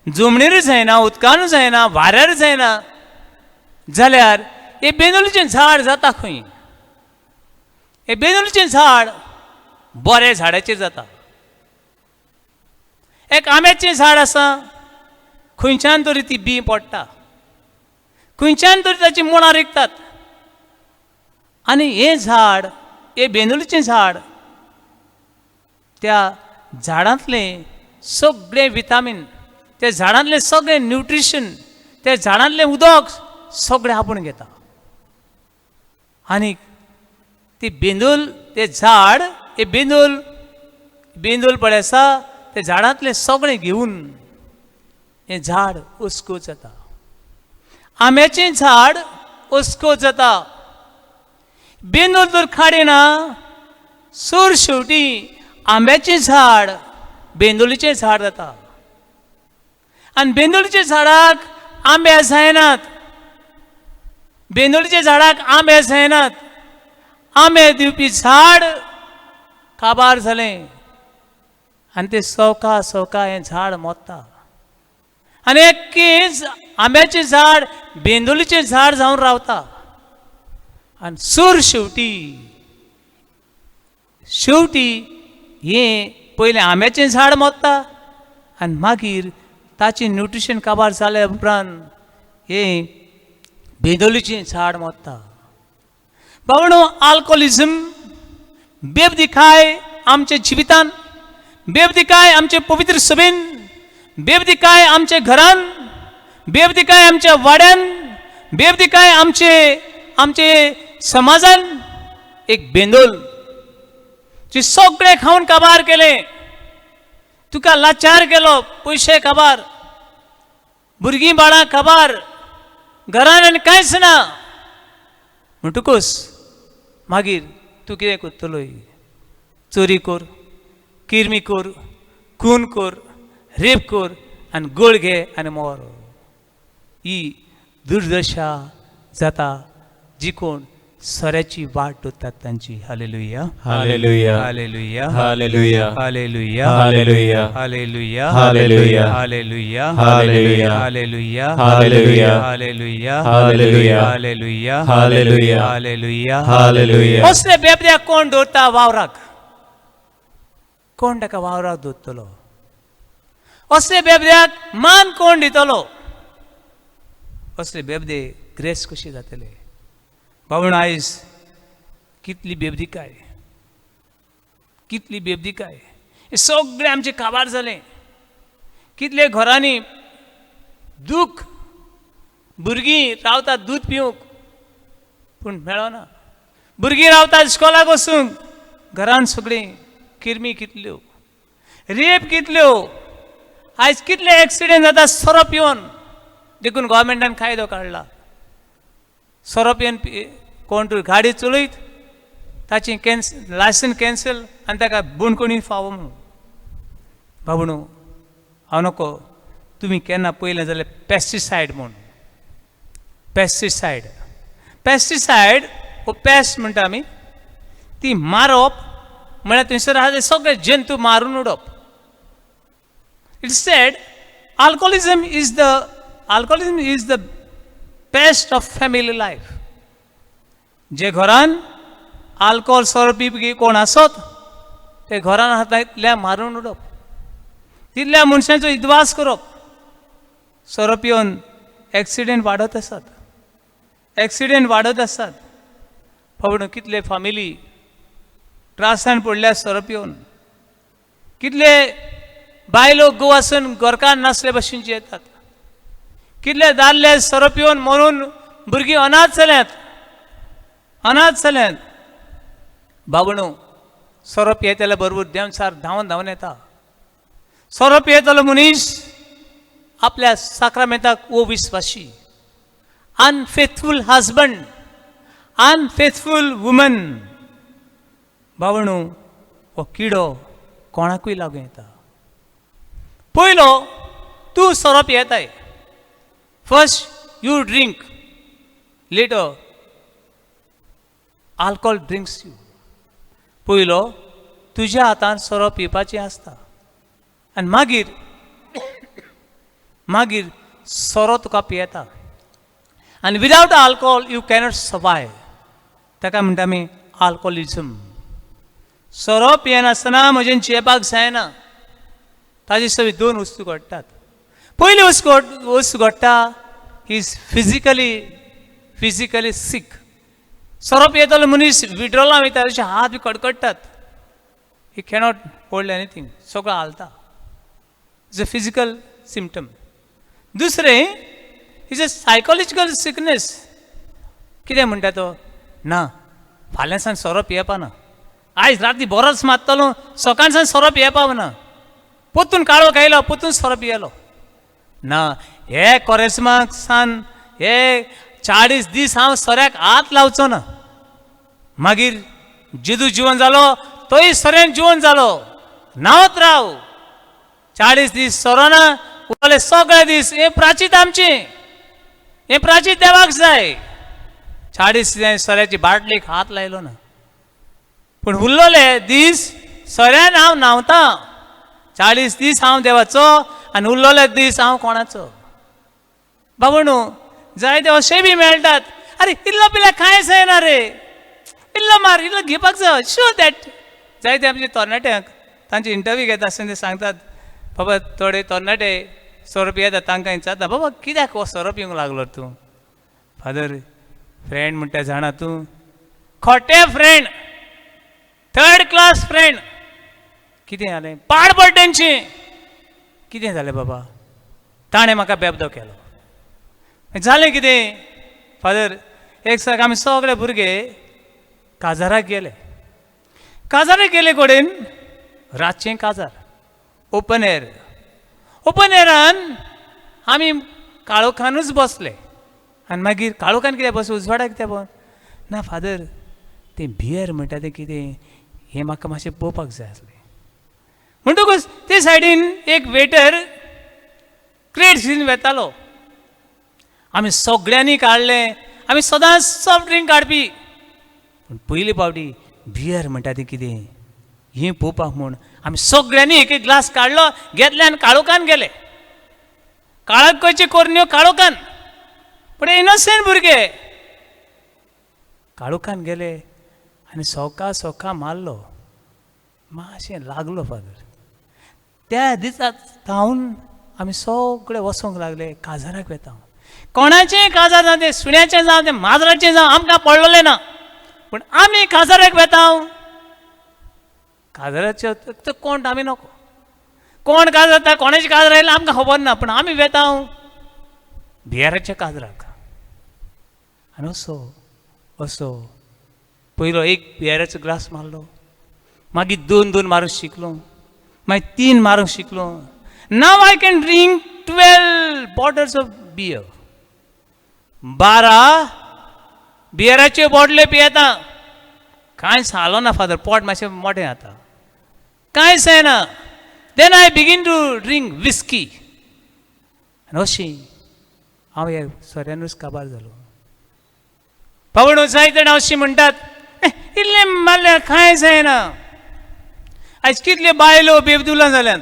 जमणीरूच जायना, उदकानूच जायना, वाऱ्यारूच जायना. जाल्यार हे बेंदोलीचें झाड जाता खंय? हे बेंदोलीचें झाड बऱ्या झाडाचेर जाता. एक आंब्याचें झाड आसा, खंयच्यान तरी ती बी पडटा, खंयच्यान तरी ताची मुळां रिगतात. आनी हें झाड, हे बेंदोलीचें झाड, त्या झाडांतलें सगळें विटामीन, त्या झाडांतलें सगळें न्यूट्रिशन, त्या झाडांतलें उदक सगळें आपूण घेता. आनीक ती बेंदूल, तें झाड, हे बेंदूल पळय आसा, त्या झाडांतलें सगळें घेवन हें झाड उस्को जाता. आंब्याचें झाड उस्को जाता. बेंदूल तर काडिना, सूर शेवटी आंब्याचें झाड बेंदोलीचें झाड जाता. आनी बेंदोलीच्या झाडाक आंबे जायनात. बेंदोलीच्या झाडाक आंबे जायनात. आंबे दिवपी झाड काबार जालें आनी तें सवका सवका हें झाड मोडटा. आनी एक आंब्याचें झाड बेंदोलीचें झाड जावन रावता. आनी सूर शेवटी हें पयलें आंब्याचें झाड मोडटा आनी मागीर ताचें न्यूट्रिशन काबार जाल्या उपरांत हें बेंदोलीचें झाड मोडटा. बाबणो, अल्कोहोलिझम बेबदिकाय आमच्या जिवितान, बेबदिकाय आमचे पवित्र सभेन, बेबदिकाय आमच्या घरान, बेबदिकाय आमच्या वाड्यान, बेबदिकाय आमचे समाजान एक बेंदोल जे सगळे खावन काबार केले. तुका लाचार केलो, पयशे काबार, भुरगीं बाळां काबार, घरान आनी कांयच ना. म्हणटकूच मागीर तूं कितें करतलो? चोरी कर, किरमी कर, खून कर, रेप कर आनी गोळ घे आनी मोर. ही दुर्दशा जाता जी कोण सोऱ्याची वाट धरतात तांची. Hallelujah, hallelujah, hallelujah, hallelujah, hallelujah, hallelujah, hallelujah, hallelujah, hallelujah, hallelujah, hallelujah, hallelujah, hallelujah, hallelujah, hallelujah, hallelujah, hallelujah, hallelujah. असले बेबद्याक कोण दवरता वावराक? कोण ताका वावराक दवरतलो? असले बेबद्याक मान कोण दितलो? असले बेबदे ग्रेस कशी जातले? बाबूण, आयज कितली बेबदिकाय, कितली बेबदिकाय. हे सगळे आमचे काबार जालें. कितले घरांनी दूख, भुरगीं रावतात दूध पिवूंक पूण मेळना. भुरगीं रावतात इस्कॉलाक वचूंक, घरान सगळीं किरमी कितल्यो, रेप कितल्यो. आयज कितले एक्सिडेंट जाता सोरो पिवन. देखून गव्हर्मेंटान कायदो काडला, सोरो पिवन कोण तरी गाडी चलयत ताची लायसन कॅन्सल आनी ताका बुणकुणी फावो म्हणून. बाबूणो, हांव नको, तुमी केन्ना पयलें जाल्यार पेस्टिसायड म्हूण, पेस्टिसायड हो पेस्ट म्हणटा आमी, ती मारप म्हळ्यार थंयसर आहा ते सगळे जंतू मारून उडोवप. It said alcoholism is the best of family life. जे घरान अल्कोहोल सोरपी कोण आसत ते घरान हातांतल्या मारून उडप, तितल्या मनशांचो इदवास करप. सोरो पिवन एक्सिडेंट वाडत आसात. पण कितले फामिली त्रासान पडल्या सोरो पिवन. कितले बायलो गोवासून घरकान नासले भशेनचे येतात. कितले दादले सोरो पिवन मरून भुरगीं अनाथ जाल्यात. बाबणो सोरो पियेतल्या बरोबर देंवचार धांवन येता. सोरो पियेतलो मनीस आपल्या साक्रामेंताक अविश्वासी, अनफेथफूल हजबंड, अनफेथफूल वुमन. बाबणो हो किडो कोणाकूय लागूं येता. पयलो तूं सोरो पियेताय. First you drink, later alcohol drinks you. पयलो तुज्या हातान सोरो पिवपाचें आसता आनी मागीर सोरो तुका पियेता. आनी without alcohol you cannot survive. ताका म्हणटा आमी अल्कोहोलिजम. सोरो पियेनासतना म्हजें जेवपाक जायना. ताजे सगळी दोन वस्तू घडटात. पयली वस्तू घडटा ही इज फिजिकली सीक. सोरो पियेतलो मनीस विड्रॉलां वयता तशे हात बी कडकडटात. He cannot hold anything. सगळो हालता. Is a physical symptom. दुसरें इज अ सायकोलॉजिकल सिकनेस. कितें म्हणटा तो, ना फाल्यां सावन सोरो पियेवपा ना. आयज राती बरोच मात्तलो, सकाळ सावन सोरो पियेवपा ना. पोतून काळो खायलो, पोतून सोरो पियेलो ना. हे कोरेस्माक सान हे 40 दीस हांव सोऱ्याक हात लावचो ना. मागीर जेदू जिवन जालो तोय सोऱ्यान जिवन जालो. नावत राव. 40 दीस सोरो ना, उरले सगळे दीस. हे प्राचीत आमचें. हे प्राचीत देवाक जाय. 40 दीस सोऱ्याची बाटलीक हात लायलो ना. पूण उरलोले दीस सोऱ्यान हांव न्हांवता. 40 दीस हांव देवाचो आनी उरलोले दीस हांव कोणाचो. बाबणू जायते अशें बी मेळटात. अरे इल्लो पिल्या कांय जायना रे, इल्लो मार, इल्लो घेवपाक जाय. Show that. जायते आमचे तरणाट्यांक तांचे इंटरव्यू घेता आसतना ते सांगतात, बाबा थोडे तरणाटे सोरो पियेतात. तांकां विचारता, बाबा कित्याक हो सोरो पिवंक लागलो तूं? फादर, फ्रेंड म्हणटा जाणा तूं, खोटे फ्रेंड, 3rd क्लास फ्रेंड. कितें जालें? पाड पड तेंची. कितें जालें बाबा? ताणें म्हाका बेबदो केलो. जालें कितें? फादर, एक साक आमी सगळे भुरगे काजाराक गेले. काजाराक गेले कडेन रातचें काजार, ओपन एरान आमी काळोखानूच बसले. आनी मागीर काळोखान कितें बस, उजवाडाक कितें बस ना. फादर, तें बियर म्हणटा तें कितें, हें म्हाका मातशें पळोवपाक जाय आसलें. म्हणटकूच ते सायडीन एक वेटर क्रेट घेवन वेतालो. आमी सगळ्यांनी काडलें. आमी सदांच सॉफ्ट ड्रिंक काडपी. पूण पयली फावटी बियर म्हणटा तें कितें हें पळोवपाक म्हूण आमी सगळ्यांनी एक एक ग्लास काडलो, घेतले आनी काळोखान गेले. काळोखाच्यो कोरन्यो काळोखान. पण इनोसेंट भुरगे काळोखान गेले आनी सोका मारलो. मातशें लागलो फादर. त्या दिसा थावन आमी सगळे वचोंक लागले. काजाराक वेता. कोणाचें काजार जावं तें, सुण्याचें जावं तें, माजराचें जावं, आमकां पडलेलें ना. पूण आमी काजाराक वेता. काजाराचें तो कोण आमी नको. कोण काजार जाता, कोणाचें काजार आयलें आमकां खबर ना. पूण आमी वेता बियराच्या काजराक. आनी असो पयलो एक बियराचो ग्लास मारलो. मागीर 2 मारूंक शिकलो. मागीर 3 मारूंक शिकलो. Now I can drink 12 bottles of beer. 12 बियराचे बॉटले पियेता. कांय सालो ना फादर. पोट मातशें मोटें जाता. कांय जायना. देन आय बिगीन टू ड्रिंक विस्की. आनी अशी हांव ह्या सोऱ्यानूच काबार जालो. पावणो जायते जाण अशी म्हणटात, इल्लें मारल्यार कांय जायना. आयज कितले बायलो बेबदुलां जाल्यात.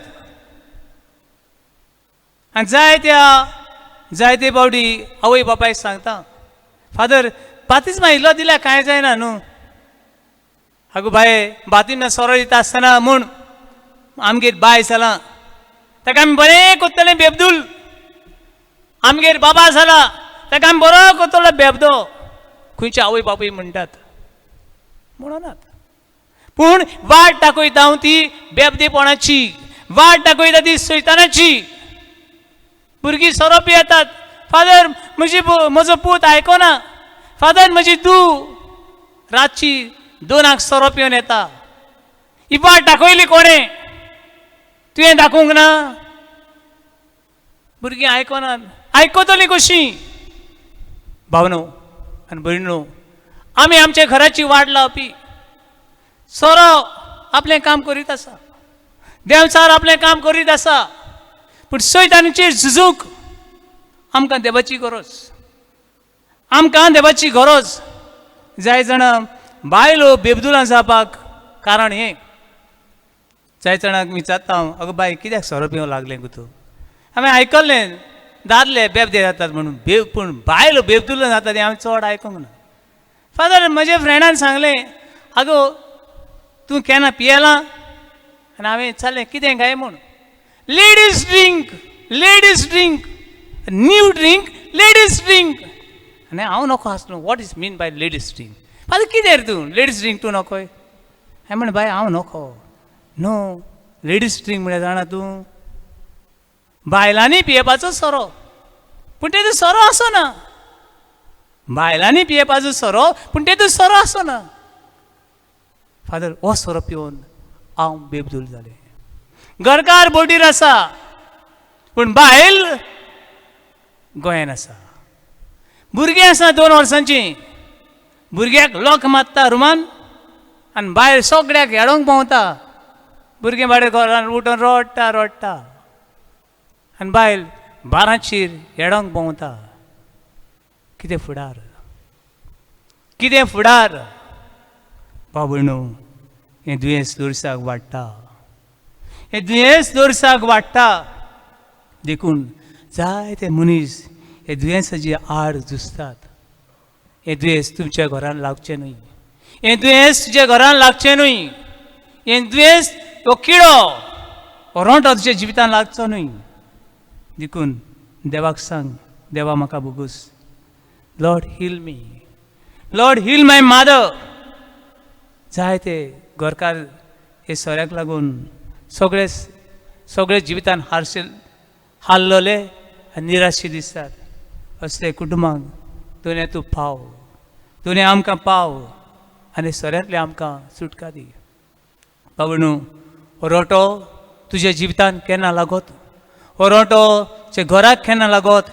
आनी जायते पावटी आवय बापायक सांगता फादर बातिजमा इल्लो दिल्यार कांय जायना न्हू आगो बाये बातिजमा सोरो दिता आसतना म्हूण आमगेर बाय जाला ताका आमी बरें कोत्तले बेबदूल आमगेर बाबा जाला ताका आमी बरो कोत्तलो बेबदो खंयचे आवय बापूय म्हणटात म्हणनात पूण वाट दाखयता हांव ती बेबदेपणाची वाट दाखयता ती सैतानाची भुरगीं सोरोप येतात फादर म्हजो पूत आयकना फादर म्हजी धूव रातची 2 सोरोप येवन येता ही वाट दाखयली कोणें तुवें दाखोवंक ना भुरगीं आयकनात आयकतलीं कशीं भावनो आनी भयणो आमी आमच्या घराची वाट लावपी सोरो आपलें काम करीत आसा देवचार आपलें काम करीत आसा पूण सैतानाचेर झुजूंक आमकां देवाची गरज जाय जाणां बायलो बेबदुलां जावपाक कारण हें जाय जाणांक विचारता हांव आगो बाय कित्याक सोरो पिवंक लागलें गो तूं हांवें आयकल्लें दादले बेबदे जातात म्हणून पूण बायलो बेबदुलां जातात हें हांवें चड आयकूंक ना फादर म्हज्या फ्रेंडान सांगलें आगो तूं केन्ना पियेलां आनी हांवें चाललें कितें काय म्हूण ladies drink new drink ladies drink आनी हांव नोको आसलो what is mean by ladies drink father कितें रे तूं लेडीज ड्रिंक तूं नोकोय हांवें म्हणलें बाय हांव नोको नो लेडीज ड्रिंक म्हळ्यार जाणा तूं बायलांनी पियेवपाचो सोरो पूण तेतूं सोरो आसना बायलांनी पियेवपाचो सोरो पूण तेतूं सोरो आसना फादर हो सोरो पिवन हांव बेबदूल जालें घरकार बोटीर आसा पूण बायल गोंयान आसा भुरगीं आसा 2 वर्सांचीं भुरग्याक लॉक मारता रुमान आनी बायल सगळ्याक हेडोंक पावता भुरगें बाडें घरान उठून रडटा आनी बायल बाराचेर हेडोंक पावता कितें फुडार बाबणो हें दुयेंस दुरसाक वाडटा देखून जायते मनीस हे दुयेंसाची आड झुजतात हें दुयेंस तुमच्या घरान लागचें न्हय हें दुयेंस तुज्या घरान लागचें न्हय हें दुयेंस हो किडो हो रोंटो तुज्या जिवितान लागचो न्हय देखून देवाक सांग देवा म्हाका बुगूस लॉर्ड हील माय मदर जायते घरकार हे सोऱ्याक लागून सगळे जिवितान हारलोले आनी निराशी दिसतात असले कुटुंबाक तुवें तूं पाव तुवें आमकां पाव आनी सोऱ्यांतले आमकां सुटका दी बाबणू हो रोटो तुज्या जिवितान केन्ना लागत हो रोटो तुज्या घराक केन्ना लागत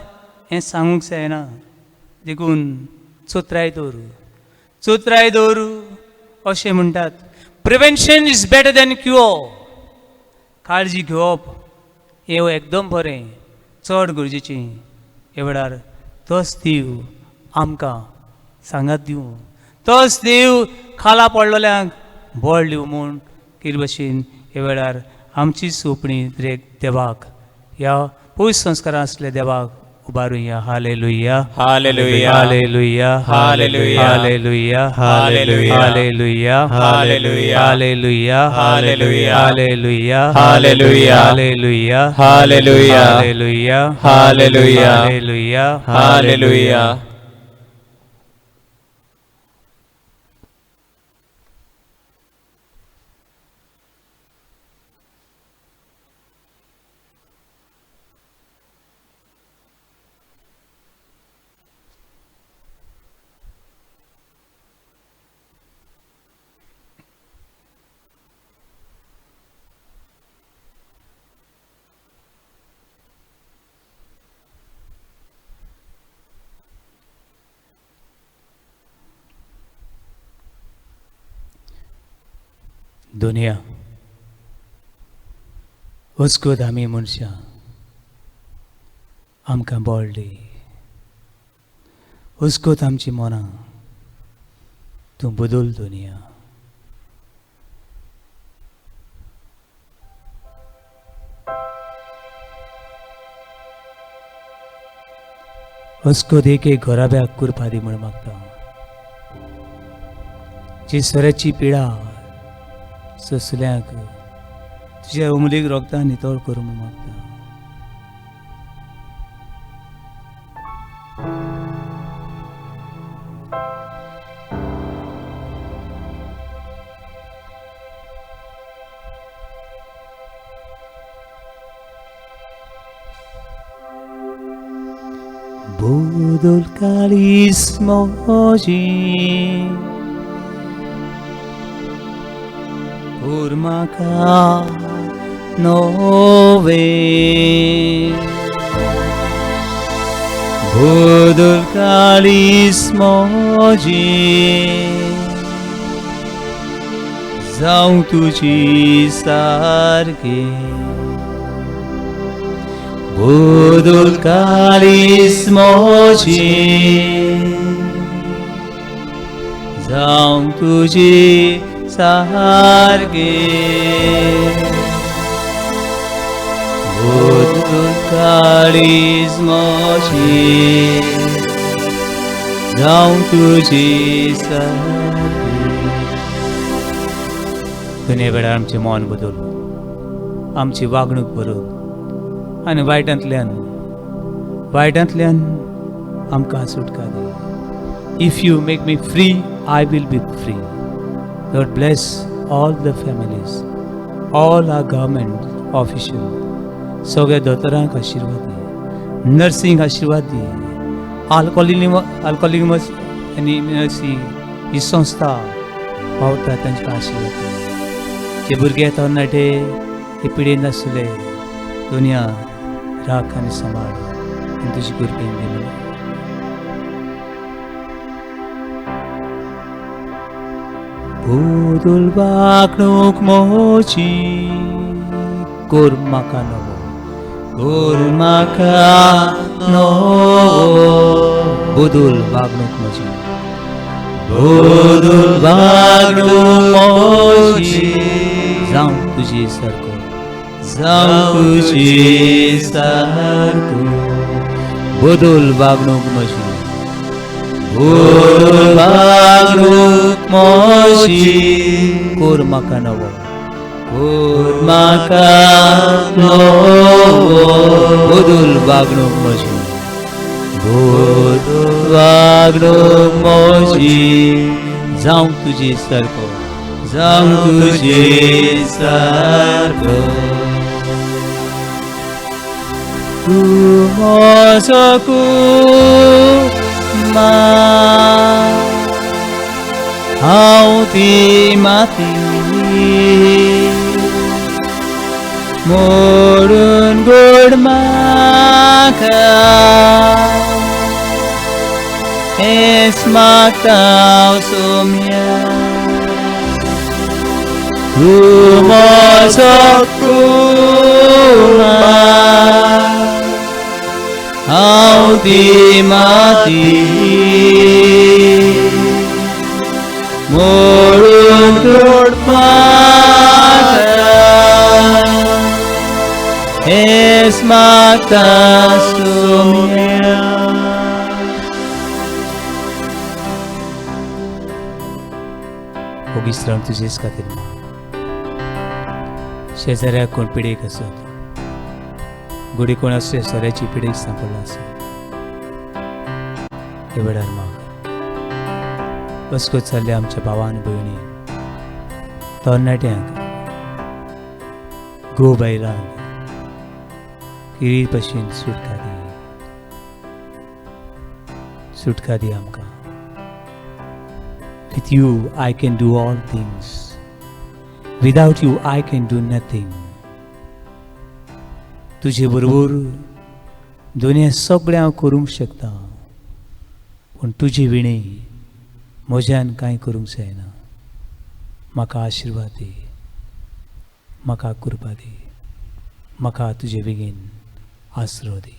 हें सांगूंक जायना देखून चोत्राय दवरू अशें म्हणटात prevention is better than cure काळजी घेवप हें एकदम बरें चड गरजेचें हे वेळार तोच देव आमकां सांगात दिवं तोच देव खाला पडलेल्यांक बळ दिवं म्हूण कितें भशेन हे वेळार आमची सोंपणी देवाक ह्या पयस संस्कारां आसले देवाक उबारुया हालेलुया hallelujah hallelujah hallelujah hallelujah hallelujah hallelujah hallelujah hallelujah hallelujah hallelujah hallelujah hallelujah hallelujah hallelujah hallelujah hallelujah हालेलुया दुनिया हुस्को आमी मनशां आमकां बळ दी हुस्कोत आमची मनां तूं बदल दुनिया हुस्को दे के घोराब्याक कुरपा दी म्हूण मागता. जी सोऱ्याची पिडा सोंसल्यांक तुज्या उमलीक रोगतान नितळ कर म्हूण मागता. Budul cáliz moji Urmaka nove Budul cáliz moji Zaum tuji sarge Budul cáliz moji Zaum tuji sarge Budul cáliz moji Zaum tuji sarge. दुनिया वेळार आमचें मन बदल, आमची वागणूक बरोबर आनी वायटांतल्यान आमकां सुटका दी. If you make me free, I will be free. Lord, bless all the families, all our government officials. सगळ्या दोतोरांक आशिर्वाद दी, नर्सिंग आशिर्वाद दी, अल्कोहोलिजम आनी ही संस्था पावता तांकां आशिर्वाद दी. जे भुरगे तरणाटे हे पिडेन आसले दुनिया राख आनी सांबाळ आनी तुजी कुरपेन दी. Budul वागणूक मोची कोर म्हाका नवो, कोर म्हाका नवो. बुदूल वागणूक म्हजी, बुदूल वागणूक मोची जावं तुजी सारको, जावं तुजी सारको. बुदूल वागणूक म्हजी, बुदूल वागणूक मोची कोर म्हाका नवो, कोर म्हाका नवो. बुदूल वागणूक म्हजी, बुदूल वागणूक मोची जावं तुजी सारको, जावं तुजी सारको. तूं म्हजो हांव ती माती मोडून गोड म्हाका हेच मागता हांव सोम्या. तूं म्हजो हांव ती माती मोडून गोड म्हाका हेच मागता सोम्या. होगिस्रावन तुजेच खातीर शेजाऱ्याक कोण पिडेक आसत, गुडी कोण असले सोऱ्याची पिडेक सांपडला आसत, हे वेळार माग बसको चल्ल्या आमच्या भावान भयणी तरणाट्यांक घोव बायलांक किरी भशेन सुटका दी आमकां. With you I can do all things. Without you I can do nothing. तुजे बरोबर दुनिया सगळें हांव करूंक शकता, पूण तुजी विणे म्हज्यान कांय करूंक जायना. म्हाका आशिर्वाद दी, म्हाका कृपा दी, म्हाका तुजे बेगीन आसरो दी.